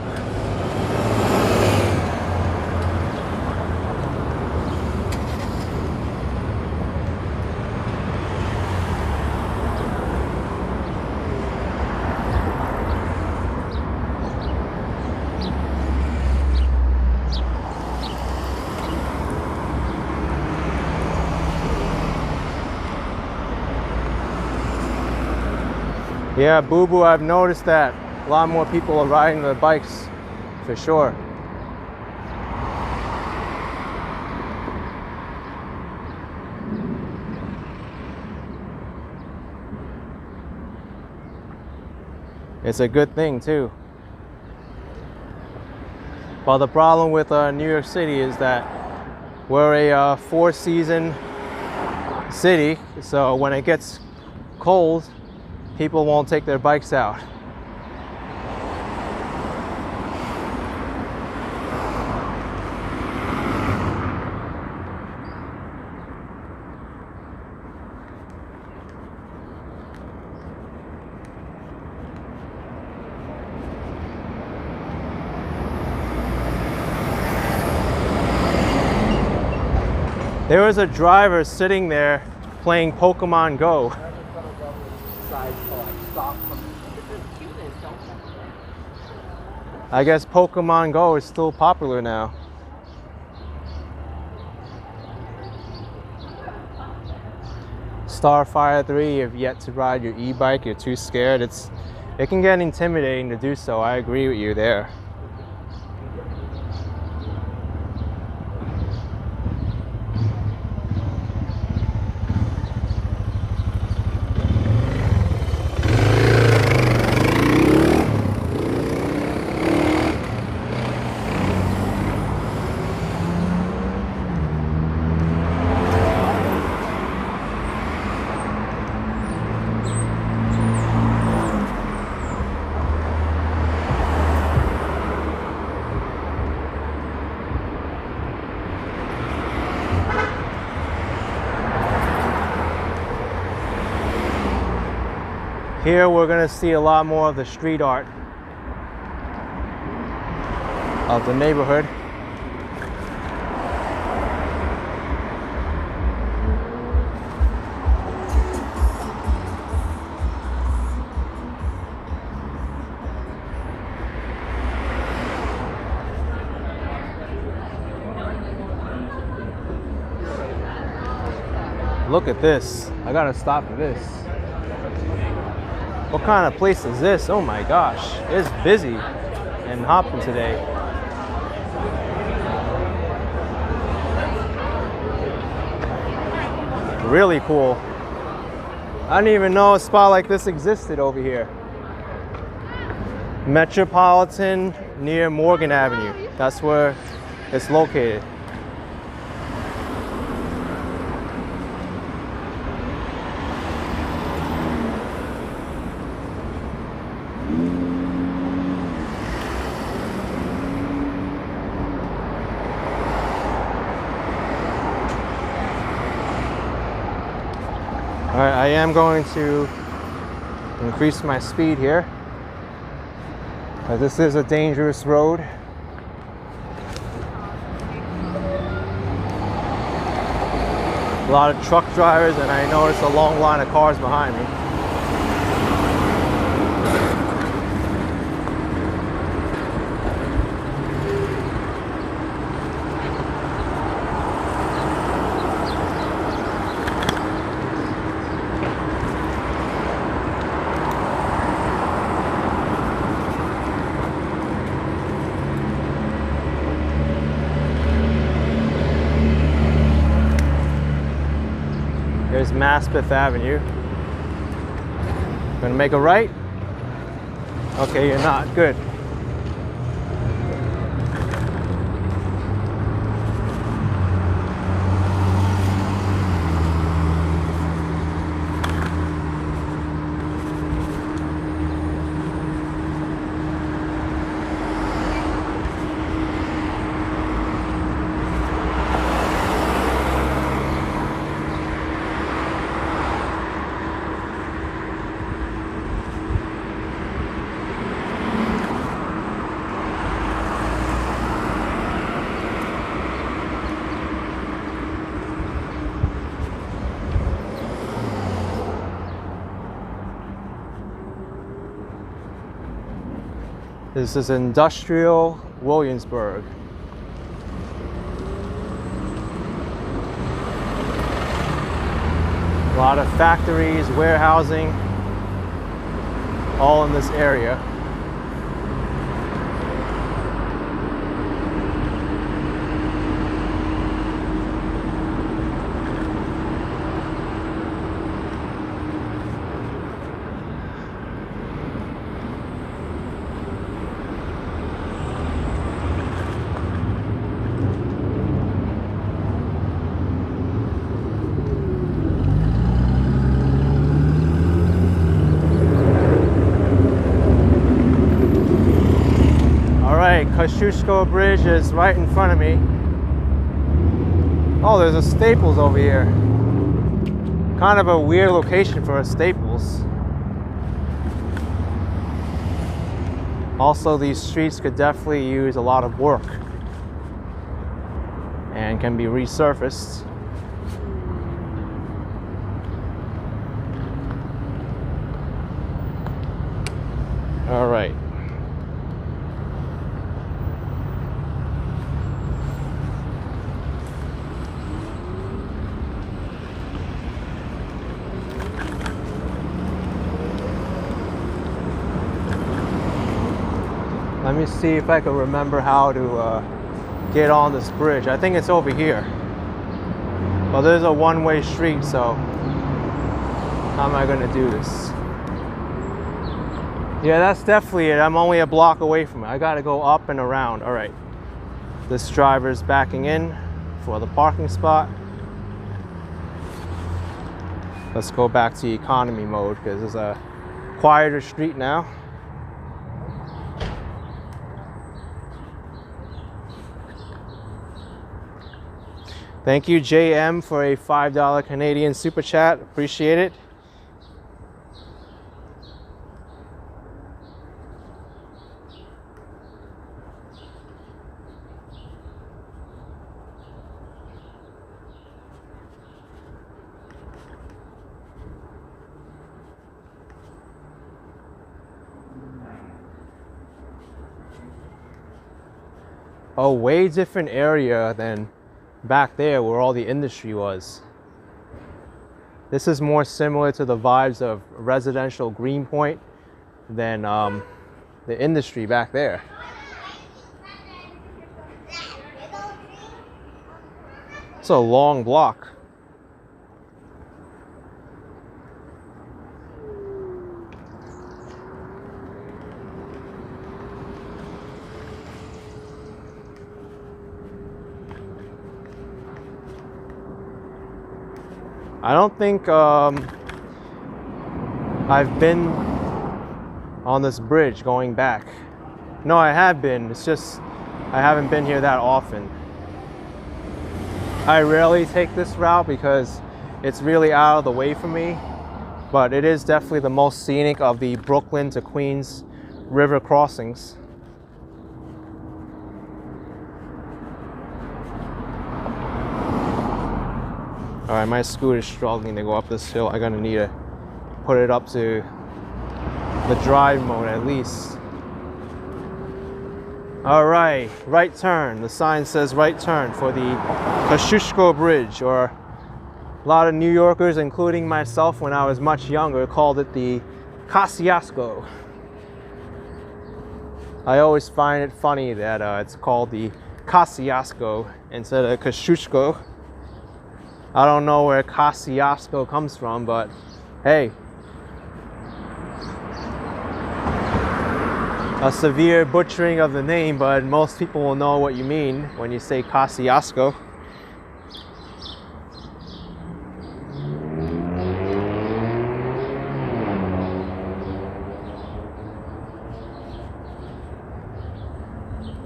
Yeah, Boo Boo, I've noticed that a lot more people are riding their bikes, for sure. It's a good thing too. Well, the problem with New York City is that we're a four-season city, so when it gets cold, people won't take their bikes out. There was a driver sitting there playing Pokemon Go. I guess Pokemon Go is still popular now. Starfire 3, you've yet to ride your e-bike, you're too scared. It can get intimidating to do so. I agree with you there. Here we're going to see a lot more of the street art of the neighborhood. Look at this. I gotta stop for this. What kind of place is this? Oh my gosh, it's busy and hopping today. Really cool. I didn't even know a spot like this existed over here. Metropolitan near Morgan Avenue. That's where it's located. All right, I am going to increase my speed here. This is a dangerous road. A lot of truck drivers, and I notice a long line of cars behind me. There's Maspeth Avenue. Gonna make a right? Okay, you're not. Good. This is industrial Williamsburg. A lot of factories, warehousing, all in this area. Kosciuszko Bridge is right in front of me. Oh, there's a Staples over here. Kind of a weird location for a Staples. Also, these streets could definitely use a lot of work and can be resurfaced. All right. Let me see if I can remember how to get on this bridge. I think it's over here. Well, there's a one-way street, so how am I gonna do this? Yeah, that's definitely it. I'm only a block away from it. I gotta go up and around. All right. This driver's backing in for the parking spot. Let's go back to economy mode because it's a quieter street now. Thank you, JM, for a $5 Canadian super chat. Appreciate it. A way different area than back there where all the industry was. This is more similar to the vibes of residential Greenpoint than the industry back there. It's a long block. I don't think I've been on this bridge going back. No, I have been. It's just I haven't been here that often. I rarely take this route because it's really out of the way for me, but it is definitely the most scenic of the Brooklyn to Queens river crossings. All right, my scooter's struggling to go up this hill. I'm gonna need to put it up to the drive mode at least. All right, right turn. The sign says right turn for the Kosciuszko Bridge, or a lot of New Yorkers, including myself when I was much younger, called it the Kosciuszko. I always find it funny that it's called the Kosciuszko instead of Kosciuszko. I don't know where Kosciuszko comes from, but hey. A severe butchering of the name, but most people will know what you mean when you say Kosciuszko.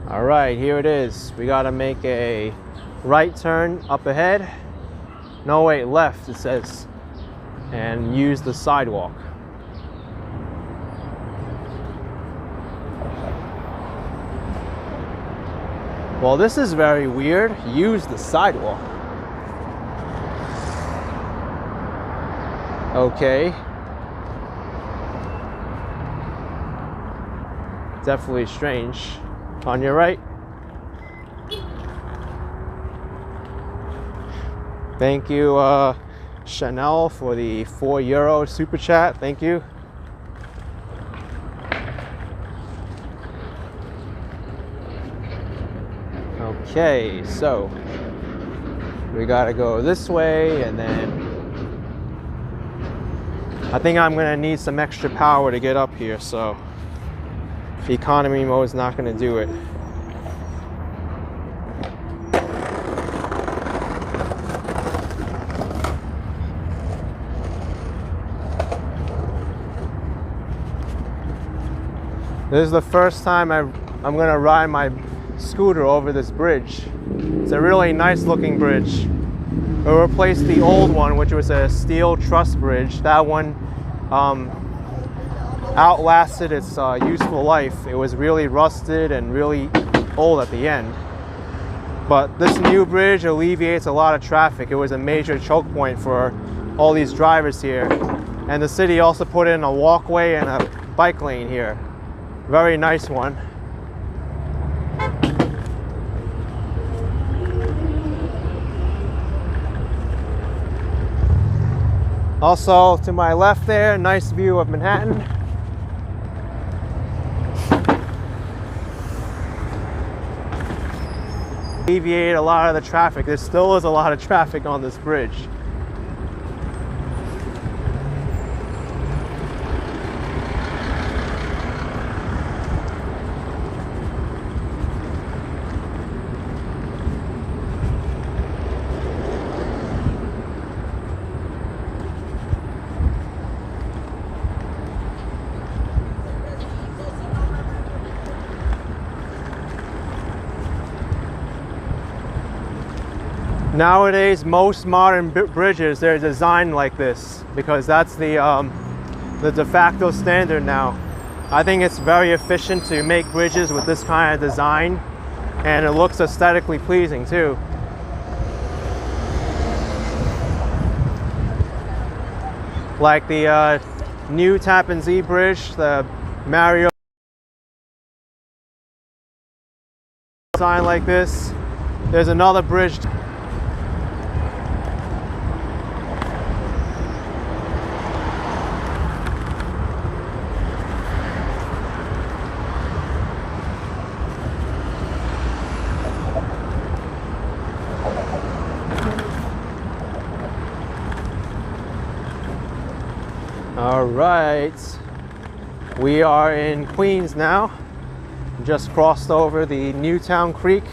All right, here it is. We gotta make a right turn up ahead. No, wait, left, it says, and use the sidewalk. Well, this is very weird. Use the sidewalk. Okay. Definitely strange. On your right. Thank you, Chanel, for the €4 super chat. Thank you. Okay, so we gotta go this way, and then I think I'm gonna need some extra power to get up here, so the economy mode is not gonna do it. This is the first time I'm gonna ride my scooter over this bridge. It's a really nice looking bridge. We replaced the old one, which was a steel truss bridge. That one outlasted its useful life. It was really rusted and really old at the end. But this new bridge alleviates a lot of traffic. It was a major choke point for all these drivers here. And the city also put in a walkway and a bike lane here. Very nice one. Also, to my left there, nice view of Manhattan. Alleviate a lot of the traffic. There still is a lot of traffic on this bridge. Nowadays, most modern bridges, they're designed like this because that's the de facto standard now. I think it's very efficient to make bridges with this kind of design, and it looks aesthetically pleasing too. Like the new Tappan Zee Bridge, the Mario design like this. There's another bridge. All right, we are in Queens now. Just crossed over the Newtown Creek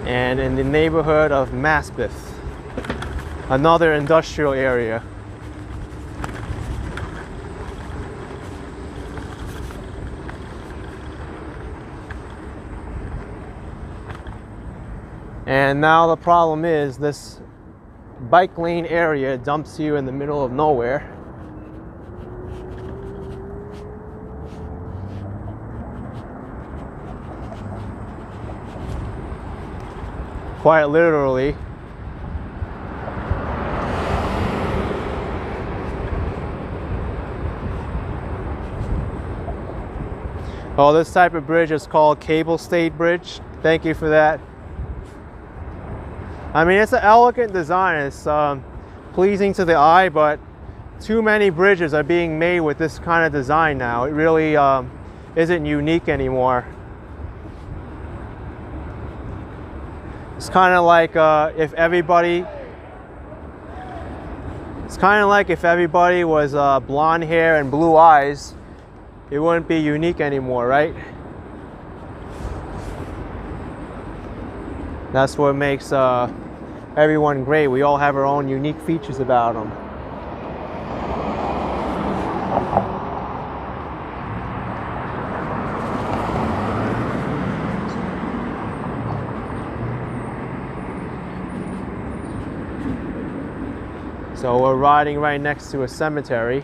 and in the neighborhood of Maspeth, another industrial area. And now the problem is this bike lane area dumps you in the middle of nowhere. Quite literally. Oh, this type of bridge is called cable stayed bridge. Thank you for that. I mean, it's an elegant design. It's pleasing to the eye, but too many bridges are being made with this kind of design now. It really isn't unique anymore. It's kind of like if everybody was blonde hair and blue eyes, it wouldn't be unique anymore, right? That's what makes everyone great. We all have our own unique features about them. So we're riding right next to a cemetery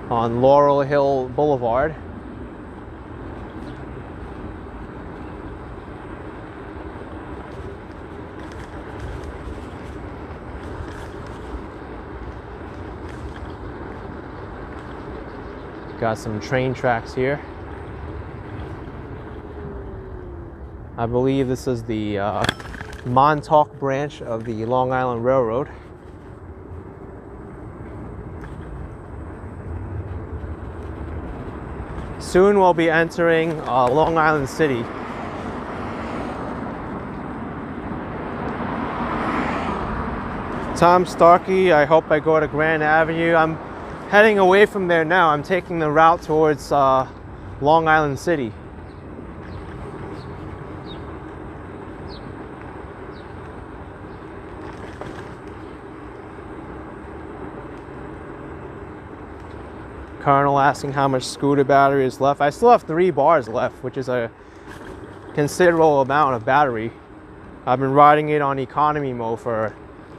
on Laurel Hill Boulevard. Got some train tracks here. I believe this is the Montauk branch of the Long Island Railroad. Soon we'll be entering Long Island City. Tom Starkey, I hope I go to Grand Avenue. I'm heading away from there now. I'm taking the route towards Long Island City. Colonel asking how much scooter battery is left. I still have 3 bars left, which is a considerable amount of battery. I've been riding it on economy mode for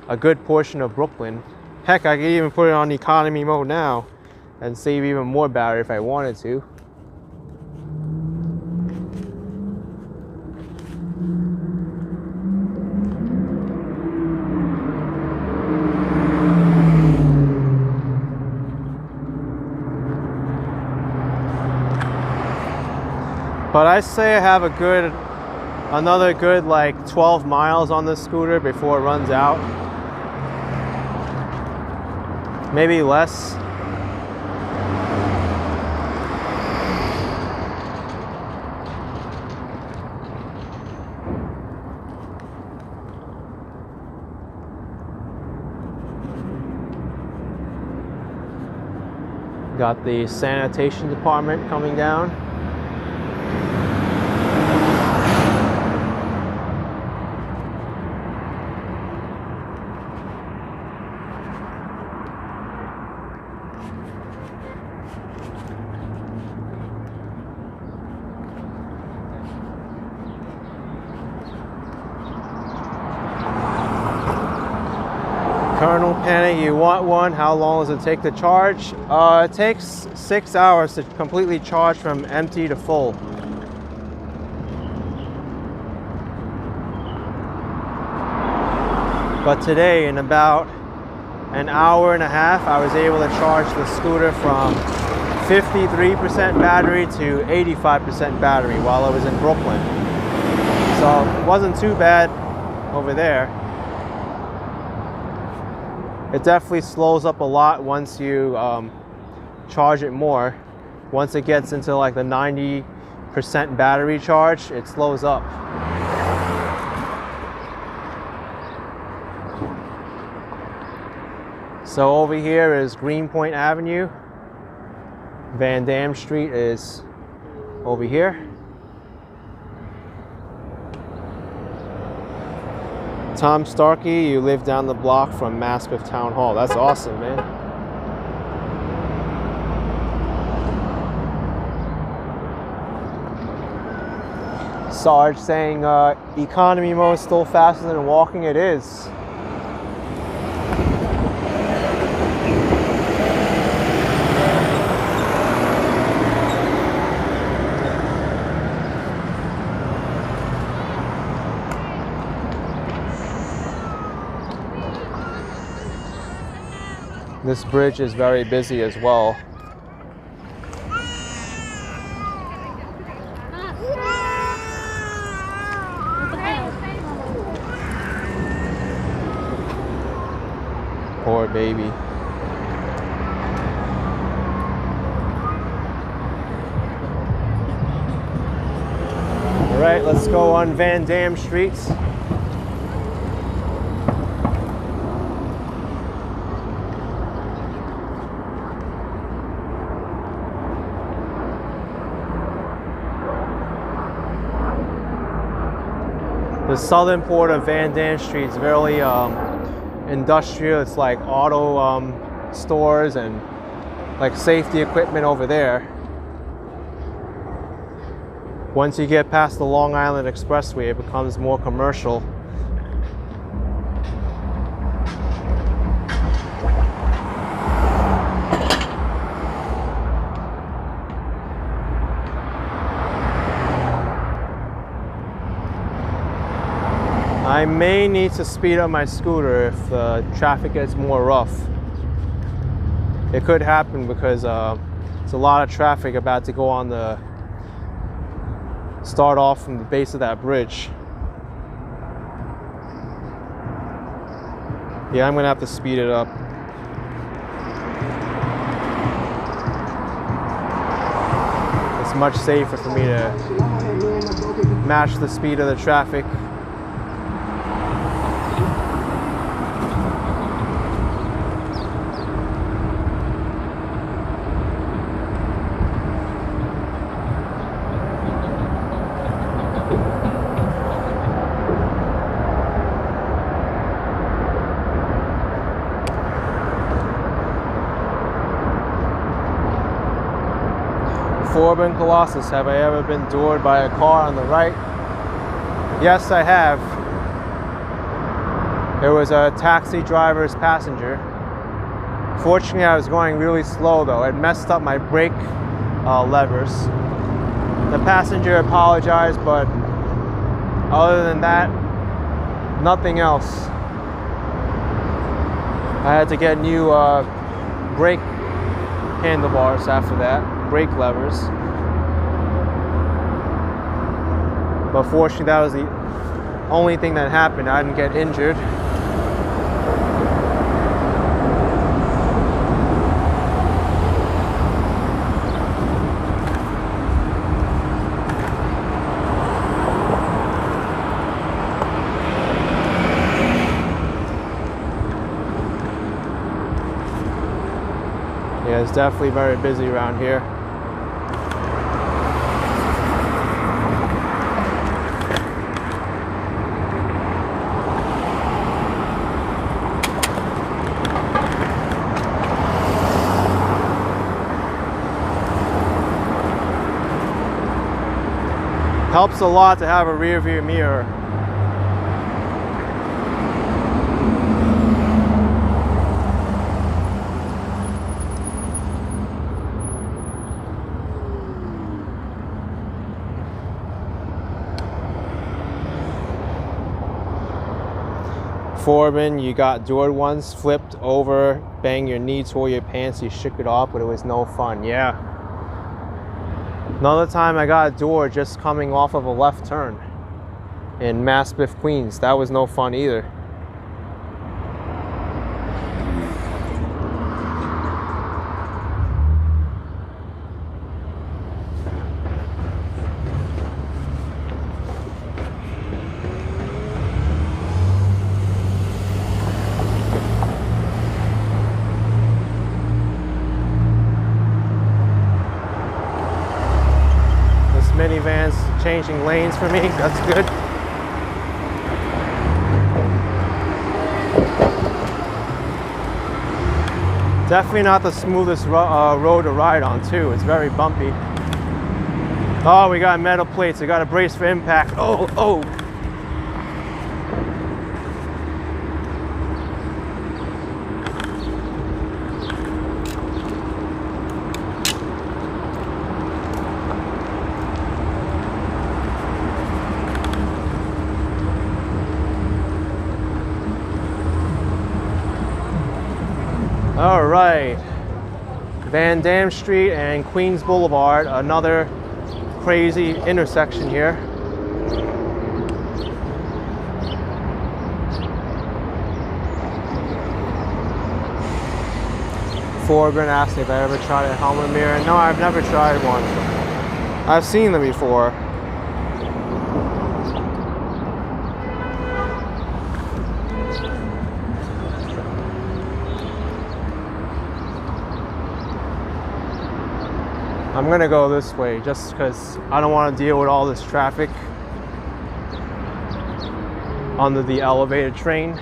a good portion of Brooklyn. Heck, I could even put it on economy mode now and save even more battery if I wanted to. But I say I have another good like 12 miles on this scooter before it runs out. Maybe less. Got the sanitation department coming down. Colonel Panic, you want one? How long does it take to charge? It takes 6 hours to completely charge from empty to full. But today, in about an hour and a half, I was able to charge the scooter from 53% battery to 85% battery while I was in Brooklyn. So it wasn't too bad over there. It definitely slows up a lot once you charge it more. Once it gets into like the 90% battery charge, it slows up. So over here is Greenpoint Avenue. Van Dam Street is over here. Tom Starkey, you live down the block from Maspeth Town Hall. That's awesome, man. Sarge saying economy mode is still faster than walking. It is. This bridge is very busy as well. Poor baby. All right, let's go on Van Dam Street. The southern part of Van Dam Street is very industrial. It's like auto stores and like safety equipment over there. Once you get past the Long Island Expressway, it becomes more commercial. I may need to speed up my scooter if the traffic gets more rough. It could happen because It's a lot of traffic about to go on the, start off from the base of that bridge. Yeah, I'm gonna have to speed it up. It's much safer for me to match the speed of the traffic. Forbin Colossus, have I ever been doored by a car on the right? Yes, I have. There was a taxi driver's passenger. Fortunately, I was going really slow though. It messed up my brake levers. The passenger apologized, but other than that, nothing else. I had to get new brake handlebars after that. Brake levers, but fortunately that was the only thing that happened. I didn't get injured. Yeah, it's definitely very busy around here. Helps a lot to have a rear view mirror. Foreman, you got doored once, flipped over, banged your knee, tore your pants, you shook it off, but it was no fun. Yeah. Another time I got doored just coming off of a left turn in Maspeth, Queens. That was no fun either. Minivans changing lanes for me. That's good. Definitely not the smoothest road to ride on too. It's very bumpy. Oh, we got metal plates. I got to brace for impact. Oh, oh. All right, Van Dam Street and Queens Boulevard, another crazy intersection here. Forbin asked me if I ever tried a helmet mirror. No, I've never tried one. I've seen them before. I'm gonna go this way just because I don't want to deal with all this traffic under the elevated train.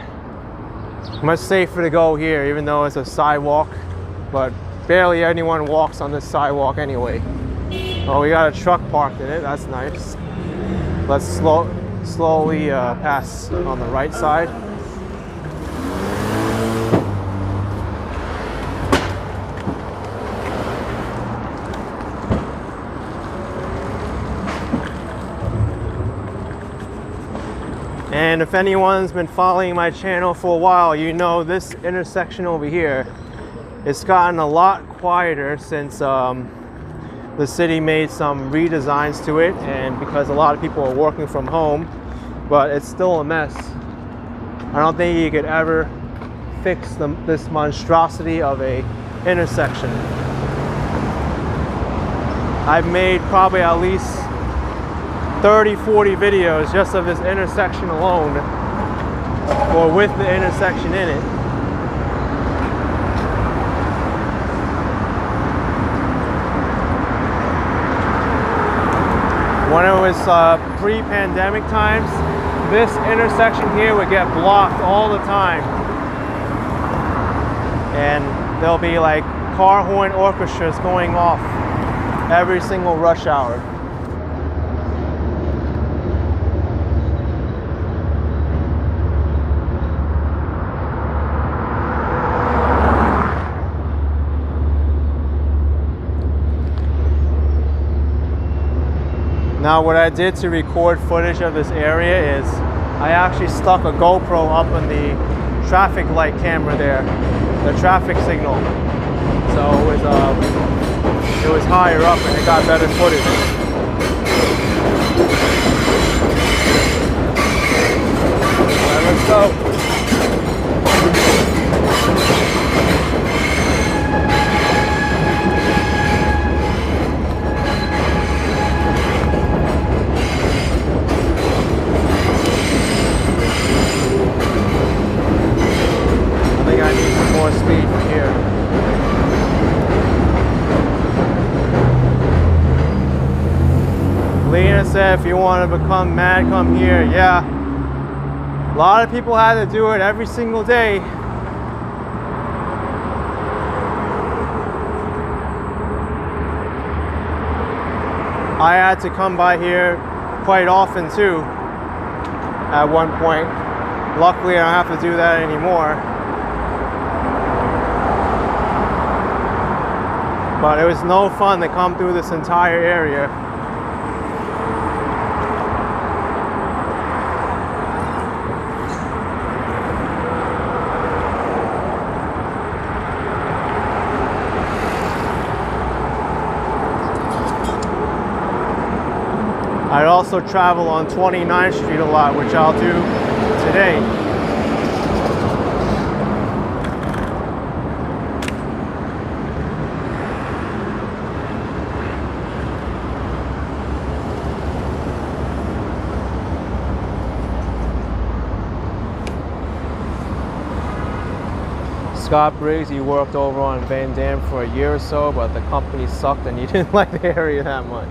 Much safer to go here, even though it's a sidewalk, but barely anyone walks on this sidewalk anyway. Oh, we got a truck parked in it. That's nice. Let's slowly pass on the right side. And if anyone's been following my channel for a while, you know this intersection over here It's gotten a lot quieter since the city made some redesigns to it, and because a lot of people are working from home, but it's still a mess. I don't think you could ever fix this monstrosity of a intersection. I've made probably at least 30-40 videos just of this intersection alone, or with the intersection in it. When it was pre-pandemic times, this intersection here would get blocked all the time. And there'll be like car horn orchestras going off every single rush hour. Now what I did to record footage of this area is I actually stuck a GoPro up on the traffic light camera there, the traffic signal. So it was higher up and it got better footage. All right, let's go. More speed from here. Lena said if you want to become mad, come here. Yeah, a lot of people had to do it every single day. I had to come by here quite often too at one point. Luckily I don't have to do that anymore. But it was no fun to come through this entire area. I'd also travel on 29th Street a lot, which I'll do today. Scott Briggs, he worked over on Van Dam for a year or so, but the company sucked and he didn't like the area that much.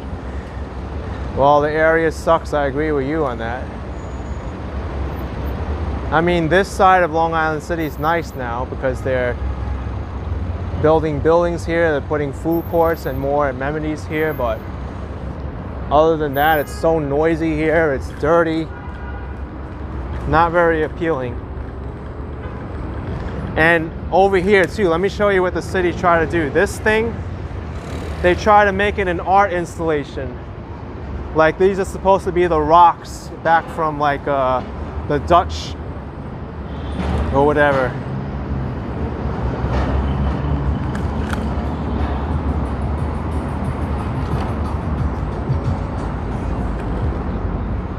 Well, the area sucks, I agree with you on that. I mean, this side of Long Island City is nice now because they're building buildings here, they're putting food courts and more amenities here, but other than that, it's so noisy here, it's dirty, not very appealing. And over here too, let me show you what the city tried to do. This thing, they try to make it an art installation. Like these are supposed to be the rocks back from like the Dutch or whatever.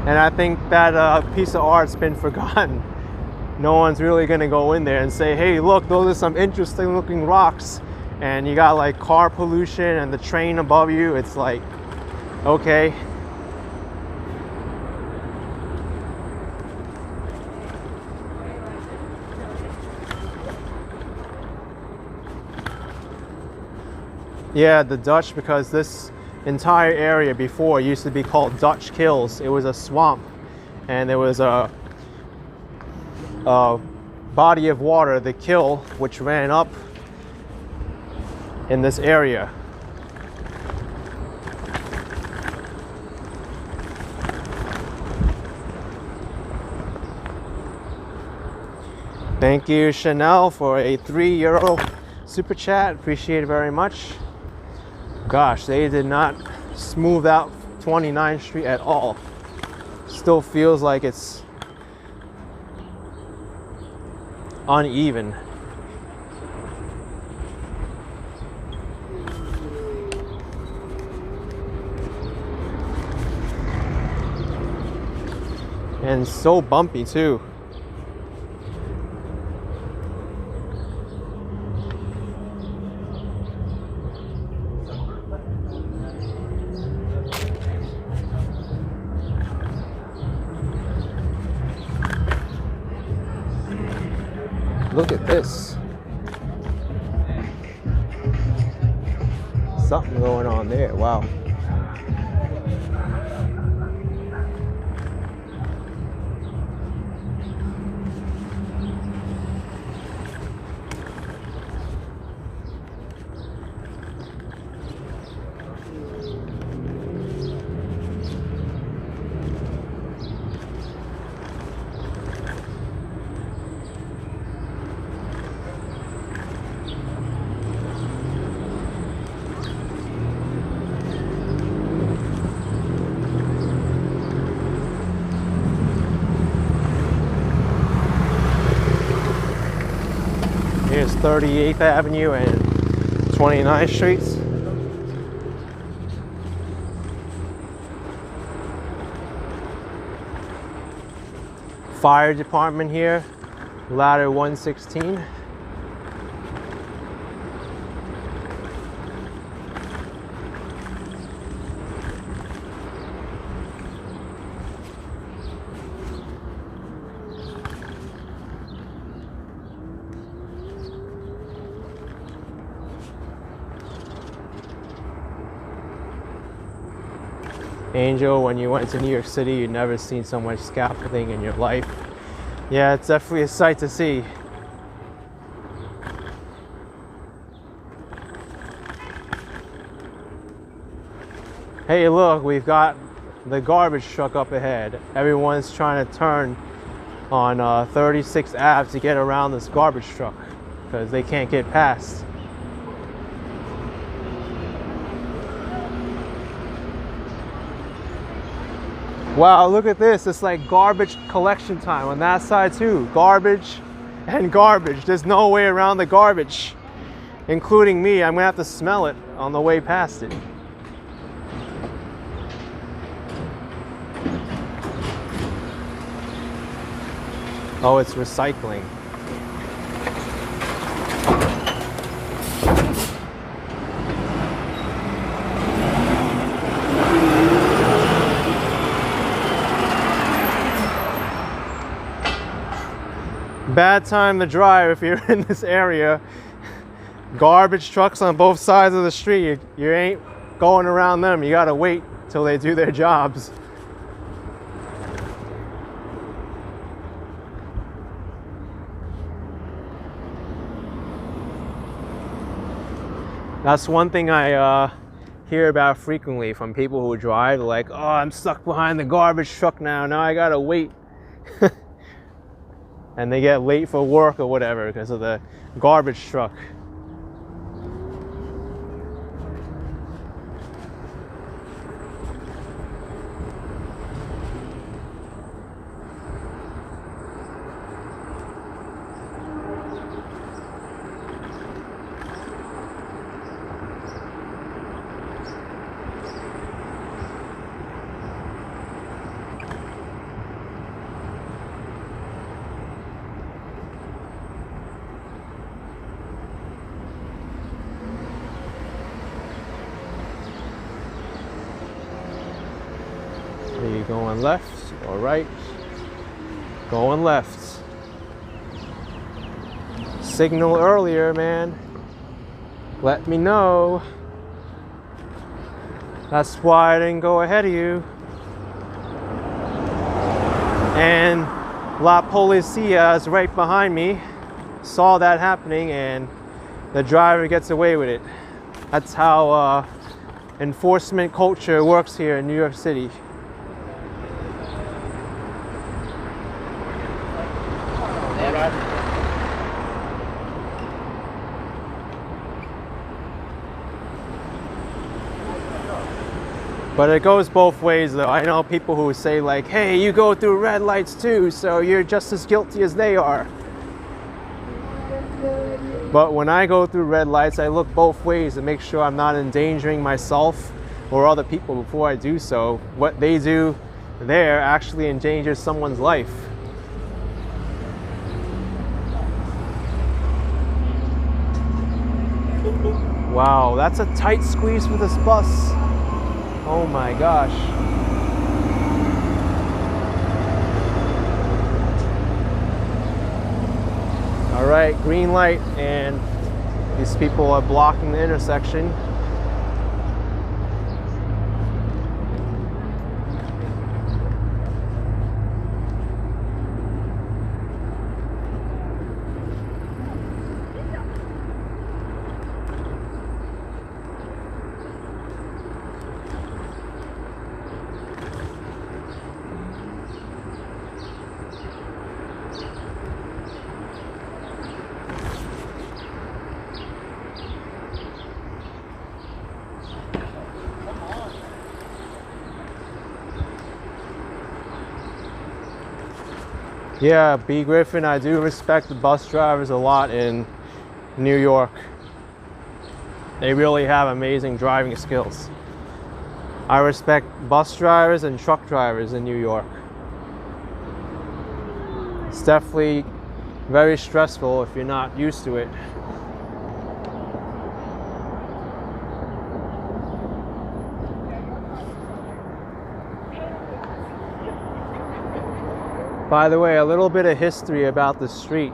And I think that piece of art's been forgotten. No one's really gonna go in there and say, hey, look, those are some interesting looking rocks. And you got like car pollution and the train above you. It's like, okay. Yeah, the Dutch, because this entire area before used to be called Dutch Kills. It was a swamp and there was a body of water, the Kill, which ran up in this area. Thank you, Chanel, for a €3 super chat. Appreciate it very much. Gosh, they did not smooth out 29th Street at all. Still feels like it's uneven. And so bumpy too. Look at this. Something going on there. Wow. Here's 38th Avenue and 29th Streets. Fire department here, ladder 116. Angel, when you went to New York City, you'd never seen so much scaffolding in your life. Yeah, it's definitely a sight to see. Hey, look, we've got the garbage truck up ahead. Everyone's trying to turn on 36th Ave to get around this garbage truck because they can't get past. Wow, look at this. It's like garbage collection time on that side too. Garbage and garbage. There's no way around the garbage, including me. I'm gonna have to smell it on the way past it. Oh, it's recycling. Bad time to drive if you're in this area. Garbage trucks on both sides of the street. You ain't going around them. You gotta wait till they do their jobs. That's one thing I hear about frequently from people who drive. They're like, oh, I'm stuck behind the garbage truck now. Now I gotta wait. And they get late for work or whatever because of the garbage truck. Are you going left or right? Going left. Signal earlier, man. Let me know. That's why I didn't go ahead of you. And La Policia is right behind me. Saw that happening and the driver gets away with it. That's how enforcement culture works here in New York City. But it goes both ways though. I know people who say like, hey, you go through red lights too, so you're just as guilty as they are. But when I go through red lights, I look both ways to make sure I'm not endangering myself or other people before I do so. What they do there actually endangers someone's life. Wow, that's a tight squeeze for this bus. Oh my gosh. All right, green light, and these people are blocking the intersection. Yeah, B. Griffin, I do respect the bus drivers a lot in New York. They really have amazing driving skills. I respect bus drivers and truck drivers in New York. It's definitely very stressful if you're not used to it. By the way, a little bit of history about the street.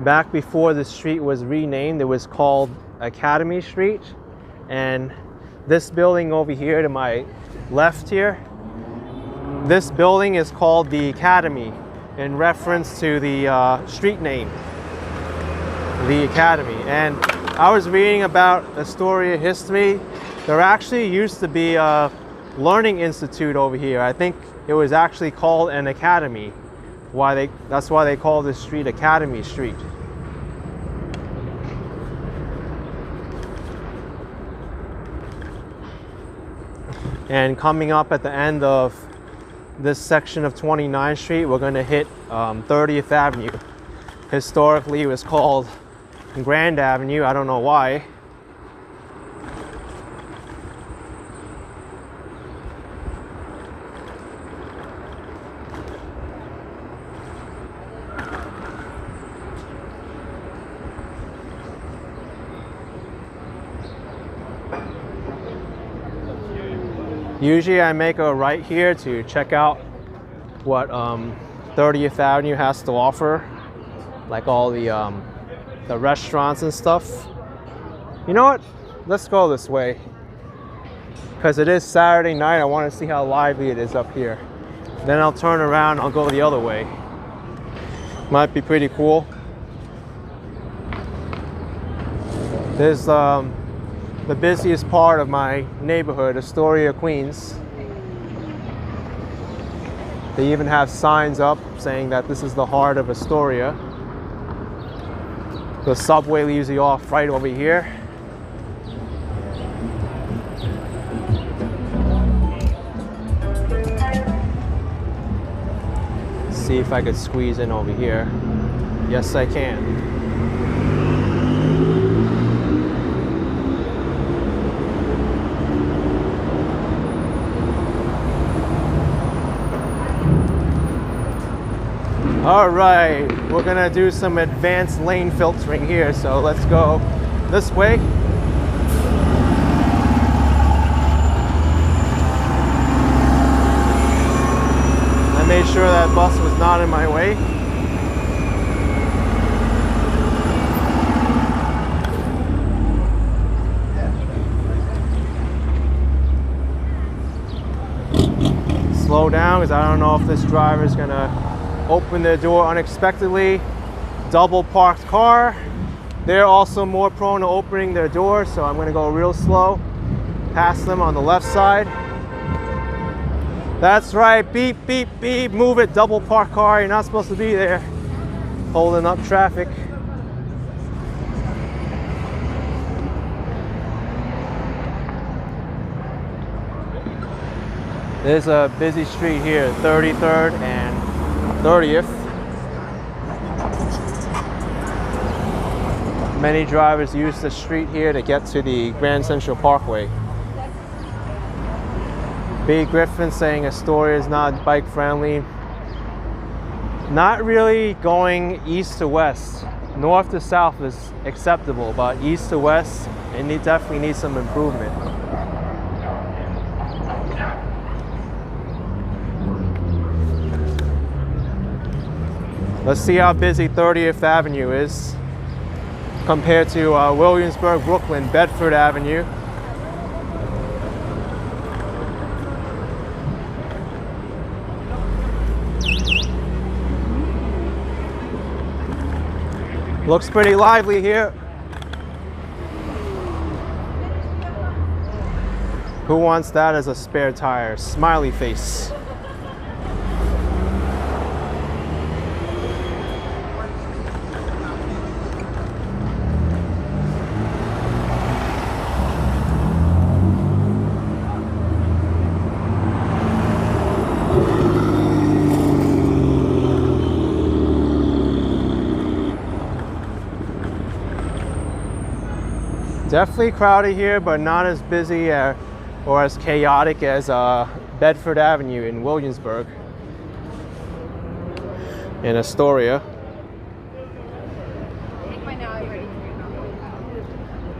Back before the street was renamed, it was called Academy Street. And this building over here to my left here, this building is called the Academy in reference to the street name, the Academy. And I was reading about Astoria history. There actually used to be a learning institute over here. I think it was actually called an academy. That's why they call this street Academy Street. And coming up at the end of this section of 29th Street, we're going to hit 30th Avenue. Historically, it was called Grand Avenue. I don't know why. Usually I make a right here to check out what 30th Avenue has to offer, like all the restaurants and stuff. You know what? Let's go this way. Because it is Saturday night, I want to see how lively it is up here. Then I'll turn around, I'll go the other way. Might be pretty cool. There's the busiest part of my neighborhood, Astoria, Queens. They even have signs up saying that this is the heart of Astoria. The subway leaves you off right over here. Let's see if I could squeeze in over here. Yes, I can. All right, we're gonna do some advanced lane filtering here, so let's go this way. I made sure that bus was not in my way. Slow down, because I don't know if this driver is gonna open their door unexpectedly. Double parked car. They're also more prone to opening their door, so I'm going to go real slow past them on the left side. That's right, beep, beep, beep, move it, double parked car. You're not supposed to be there holding up traffic. There's a busy street here, 33rd and 30th. Many drivers use the street here to get to the Grand Central Parkway. B. Griffin saying Astoria is not bike friendly. Not really going east to west. North to south is acceptable, but east to west, it definitely needs some improvement. Let's see how busy 30th Avenue is compared to Williamsburg, Brooklyn, Bedford Avenue. Looks pretty lively here. Who wants that as a spare tire? Smiley face. Definitely crowded here, but not as busy or as chaotic as Bedford Avenue in Williamsburg, in Astoria.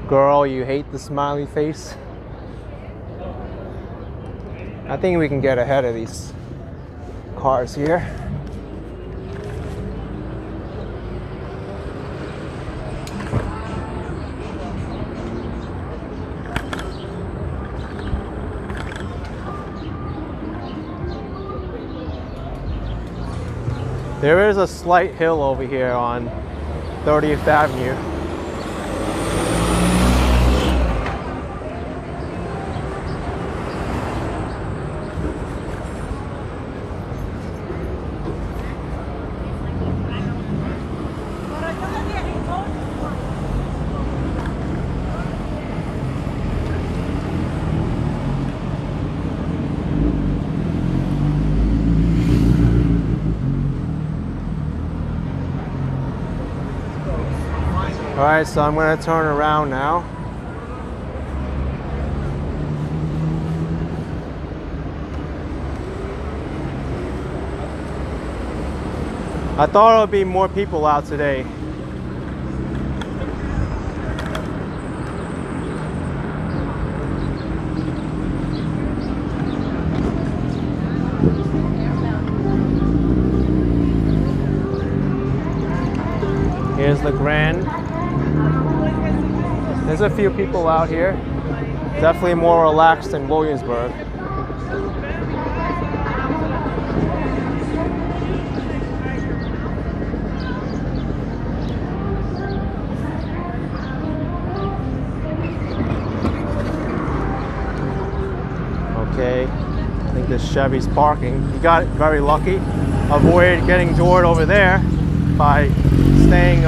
Girl, you hate the smiley face? I think we can get ahead of these cars here. There is a slight hill over here on 30th Avenue. Alright, so I'm going to turn around now. I thought there would be more people out today. Here's the Grand. There's a few people out here. Definitely more relaxed than Williamsburg. Okay, I think this Chevy's parking. He got very lucky. Avoided getting doored over there by staying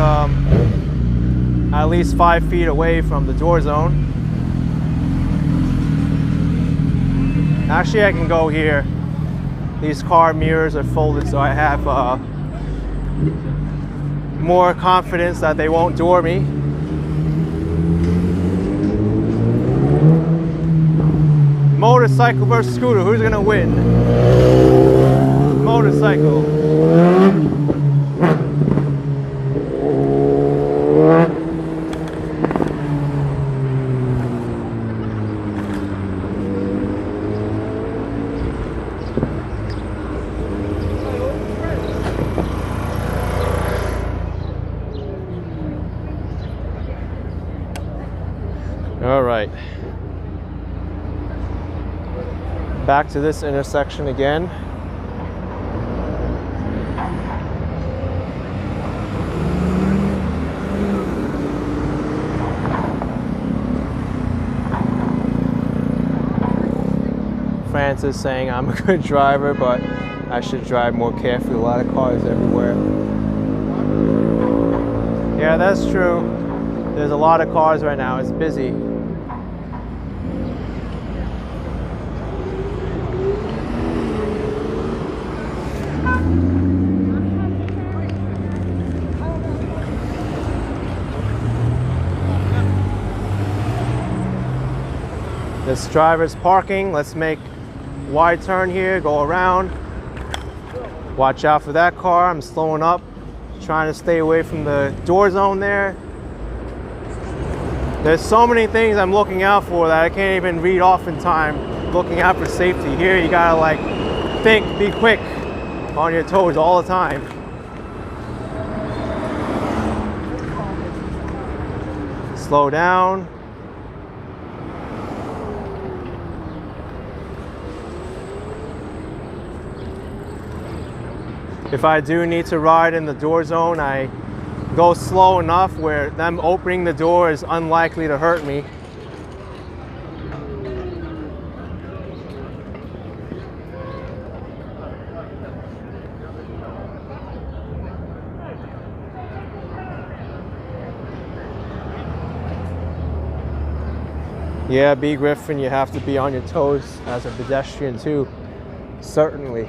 at least 5 feet away from the door zone. Actually, I can go here. These car mirrors are folded, so I have more confidence that they won't door me. Motorcycle versus scooter, who's gonna win? Motorcycle. All right, back to this intersection again. Francis saying I'm a good driver, but I should drive more carefully. A lot of cars everywhere. Yeah, that's true. There's a lot of cars right now. It's busy. This driver's parking. Let's make wide turn here, go around. Watch out for that car. I'm slowing up, trying to stay away from the door zone there. There's so many things I'm looking out for that I can't even read off in time, looking out for safety. Here you gotta like think, be quick, on your toes all the time. Slow down. If I do need to ride in the door zone, I go slow enough where them opening the door is unlikely to hurt me. Yeah, B. Griffin, you have to be on your toes as a pedestrian too, certainly.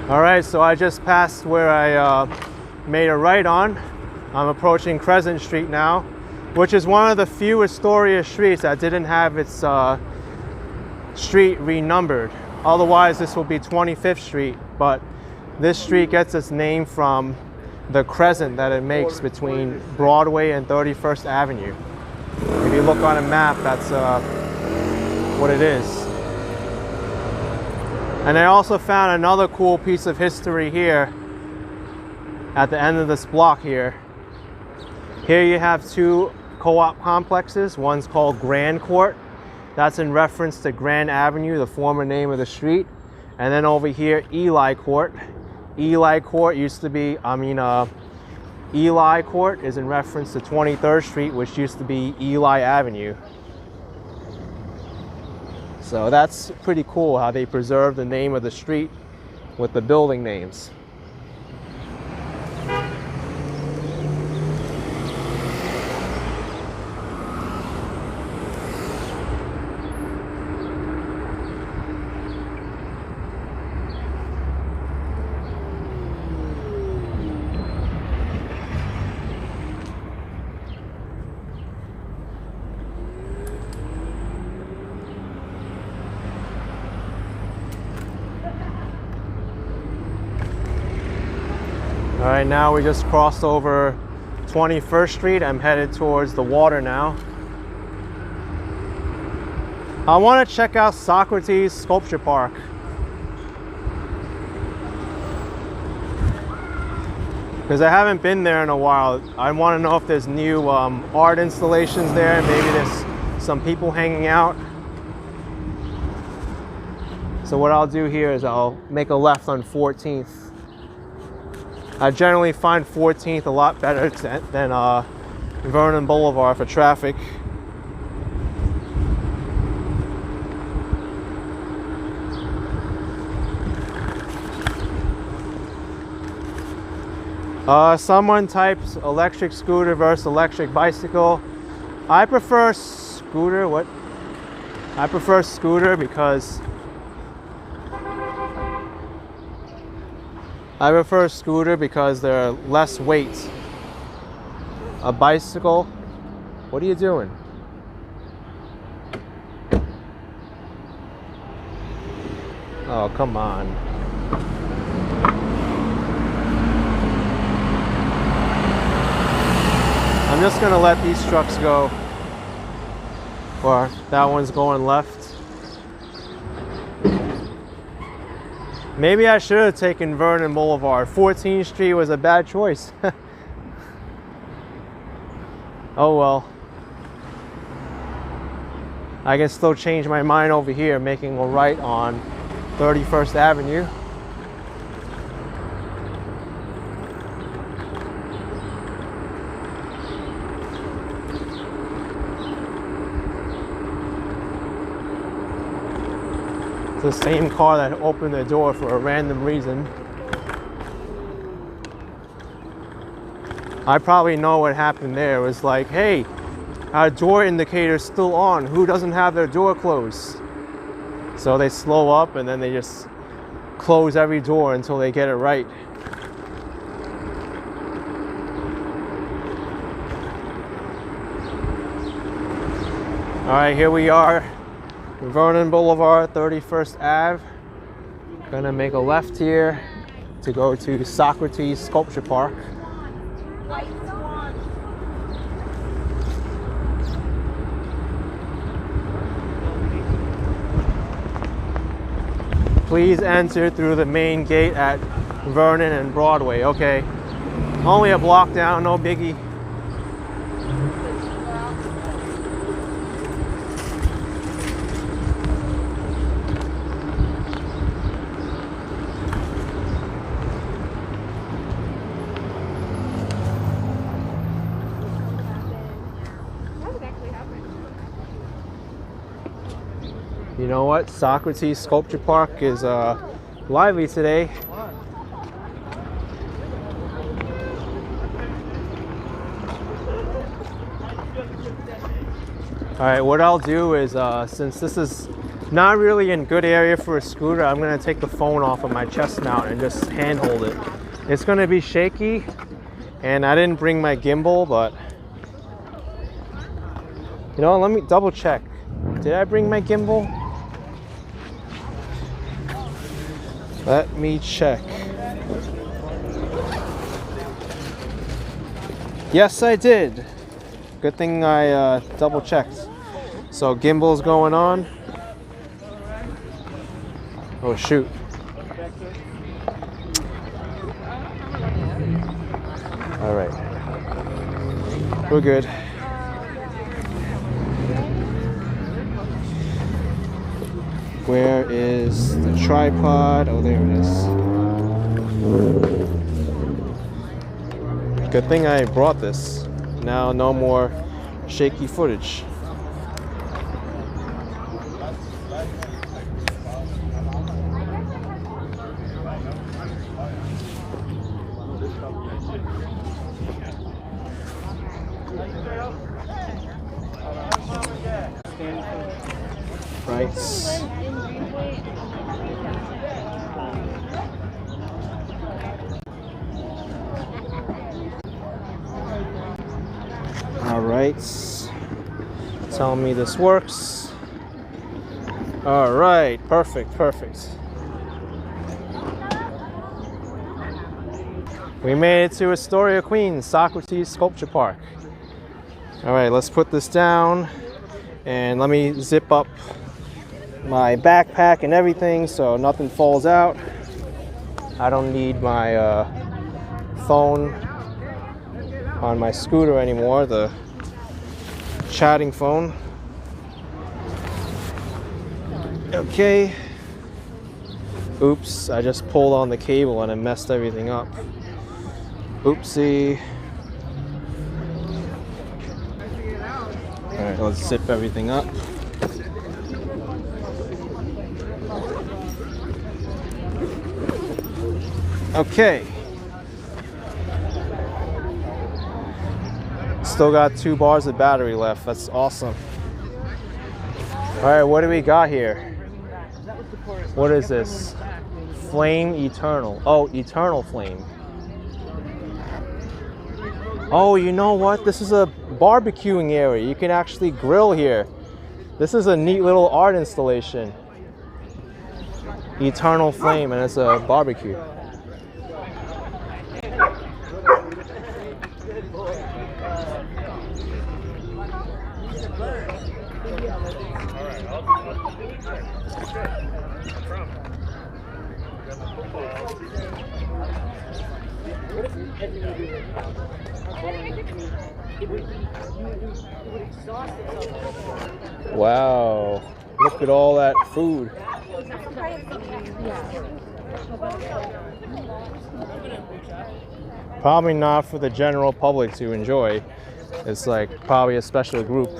All right, so I just passed where I made a right on. I'm approaching Crescent Street now, which is one of the few Astoria streets that didn't have its street renumbered. Otherwise, this will be 25th Street, but this street gets its name from the crescent that it makes between Broadway and 31st Avenue. If you look on a map, that's what it is. And I also found another cool piece of history here at the end of this block here. Here you have two co-op complexes. One's called Grand Court. That's in reference to Grand Avenue, the former name of the street. And then over here, Eli Court. Eli Court used to be, Eli Court is in reference to 23rd Street, which used to be Eli Avenue. So that's pretty cool how they preserve the name of the street with the building names. All right, now we just crossed over 21st Street. I'm headed towards the water now. I want to check out Socrates Sculpture Park. Because I haven't been there in a while. I want to know if there's new art installations there. Maybe there's some people hanging out. So what I'll do here is I'll make a left on 14th. I generally find 14th a lot better than Vernon Boulevard for traffic. Someone types electric scooter versus electric bicycle. I prefer scooter. What? I prefer scooter because they're less weight. A bicycle, what are you doing? Oh, come on. I'm just gonna let these trucks go. Or that one's going left. Maybe I should have taken Vernon Boulevard. 14th Street was a bad choice. Oh well. I can still change my mind over here, making a right on 31st Avenue. It's the same car that opened the door for a random reason. I probably know what happened there. It was like, hey, our door indicator's still on. Who doesn't have their door closed? So they slow up and then they just close every door until they get it right. All right, here we are, Vernon Boulevard, 31st Ave. Gonna make a left here to go to Socrates Sculpture Park. Please enter through the main gate at Vernon and Broadway. Okay, only a block down, no biggie. You know what? Socrates Sculpture Park is lively today. All right, what I'll do is, since this is not really in good area for a scooter, I'm gonna take the phone off of my chest mount and just handhold it. It's gonna be shaky, and I didn't bring my gimbal, but you know, let me double check. Did I bring my gimbal? Let me check. Yes, I did. Good thing I double checked. So gimbal's going on. Oh shoot. All right. We're good. Where is the tripod? Oh, there it is. Good thing I brought this. Now no more shaky footage. Right. All right. Tell me this works. All right. Perfect. Perfect. We made it to Astoria, Queens, Socrates Sculpture Park. All right. Let's put this down and let me zip up my backpack and everything so nothing falls out. I don't need my phone on my scooter anymore, the chatting phone. Okay. Oops, I just pulled on the cable and I messed everything up. Oopsie. All right, let's zip everything up. Okay. Still got 2 bars of battery left. That's awesome. All right, what do we got here? What is this? Flame Eternal. Oh, Eternal Flame. Oh, you know what? This is a barbecuing area. You can actually grill here. This is a neat little art installation. Eternal Flame, and it's a barbecue. Wow, look at all that food. Probably not for the general public to enjoy. It's like probably a special group.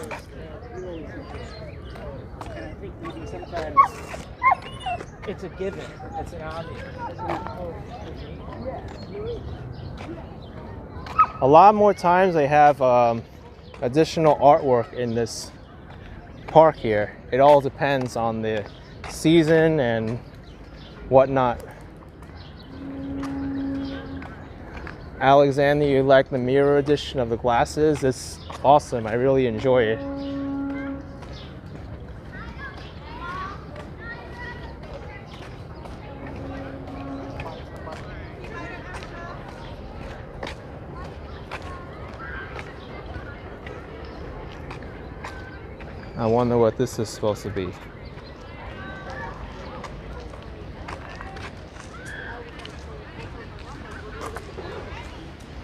It's a given. It's an obvious. A lot more times they have additional artwork in this park here. It all depends on the season and whatnot. Alexander, you like the mirror edition of the glasses? It's awesome. I really enjoy it. I wonder what this is supposed to be.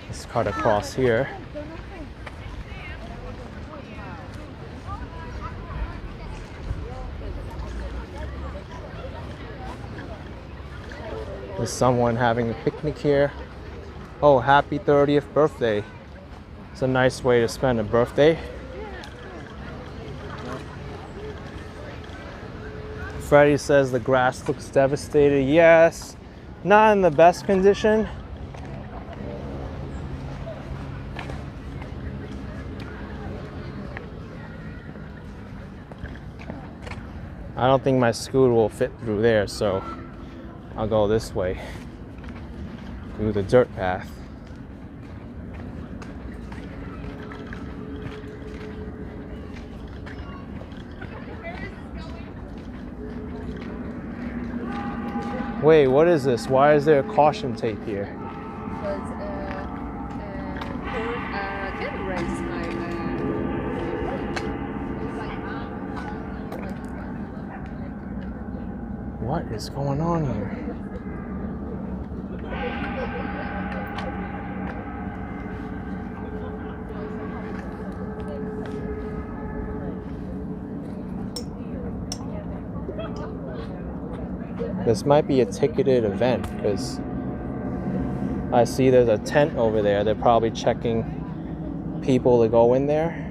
Let's cut across here. There's someone having a picnic here. Oh, happy 30th birthday. It's a nice way to spend a birthday. Freddie says the grass looks devastated. Yes, not in the best condition. I don't think my scooter will fit through there, so I'll go this way through the dirt path. Wait, what is this? Why is there a caution tape here? Because can raise my What is going on here? This might be a ticketed event because I see there's a tent over there. They're probably checking people to go in there.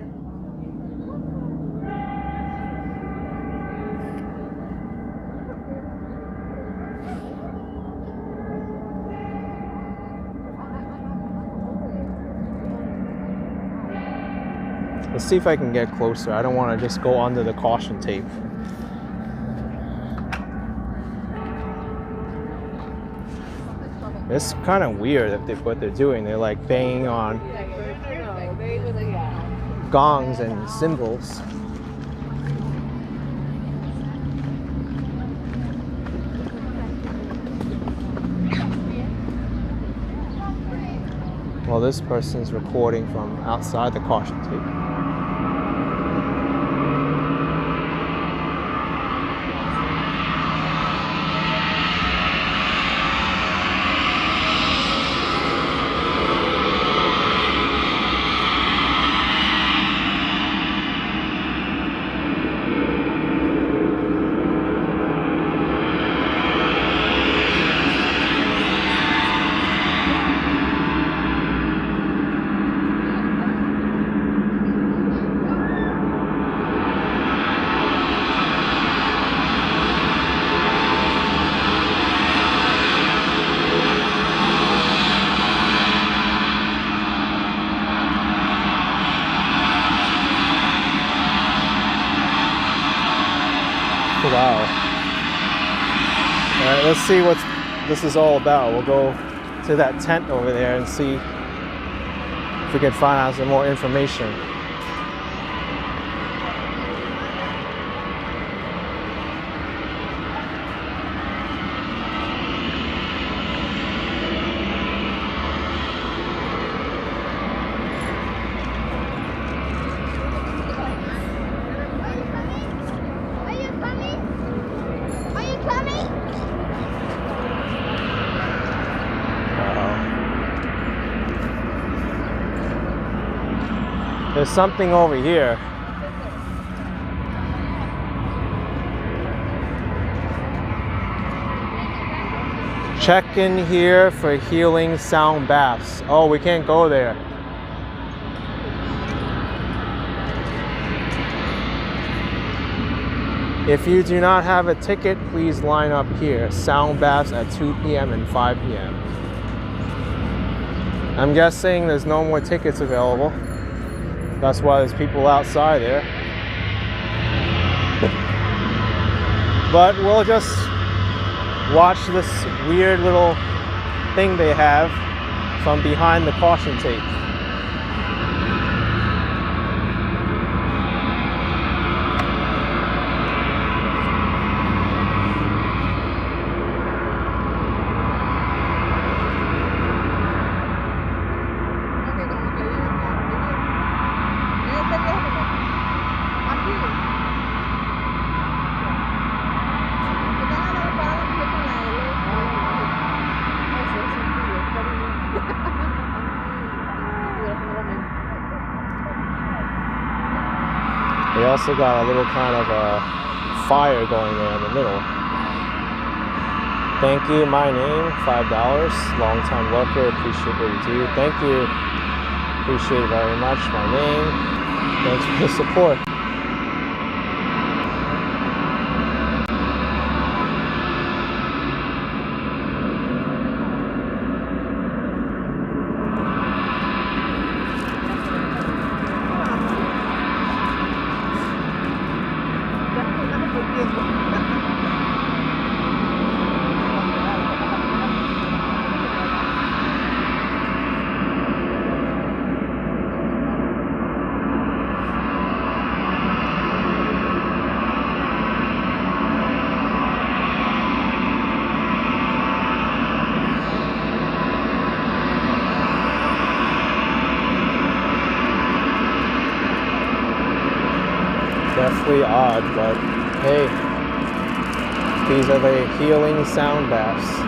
Let's see if I can get closer. I don't want to just go under the caution tape. It's kind of weird what they're doing. They're like banging on gongs and cymbals. Well, this person's recording from outside the caution tape. Wow. All right, let's see what this is all about. We'll go to that tent over there and see if we can find out some more information. There's something over here. Check in here for healing sound baths. Oh, we can't go there. If you do not have a ticket, please line up here. Sound baths at 2 p.m. and 5 p.m. I'm guessing there's no more tickets available. That's why there's people outside there. But we'll just watch this weird little thing they have from behind the caution tape. They also got a little kind of a fire going there in the middle. Thank you, my name, $5. Long time lurker, appreciate what you do. Thank you, appreciate it very much. My name, thanks for the support. Definitely odd, but hey, these are the healing sound baths.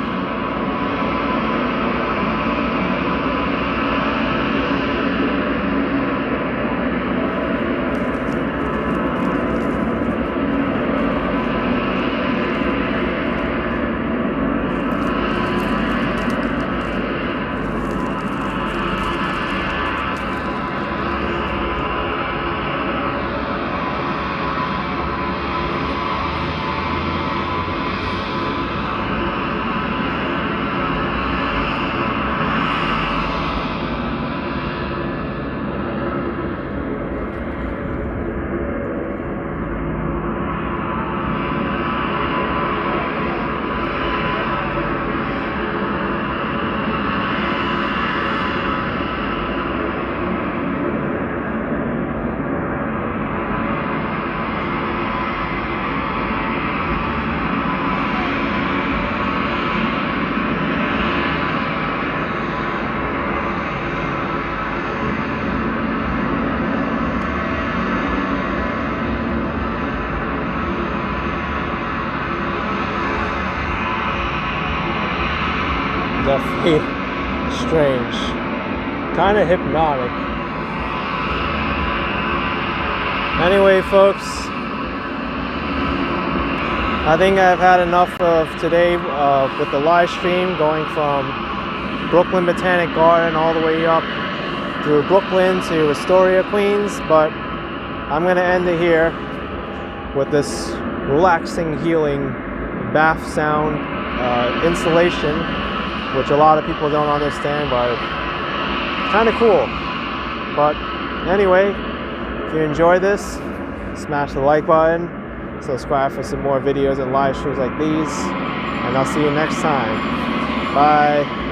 Definitely strange, kind of hypnotic. Anyway, folks, I think I've had enough of today with the live stream, going from Brooklyn Botanic Garden all the way up through Brooklyn to Astoria, Queens, but I'm going to end it here with this relaxing, healing bath sound installation, which a lot of people don't understand, but kind of cool. But anyway, if you enjoy this, smash the like button, subscribe for some more videos and live streams like these, and I'll see you next time. Bye.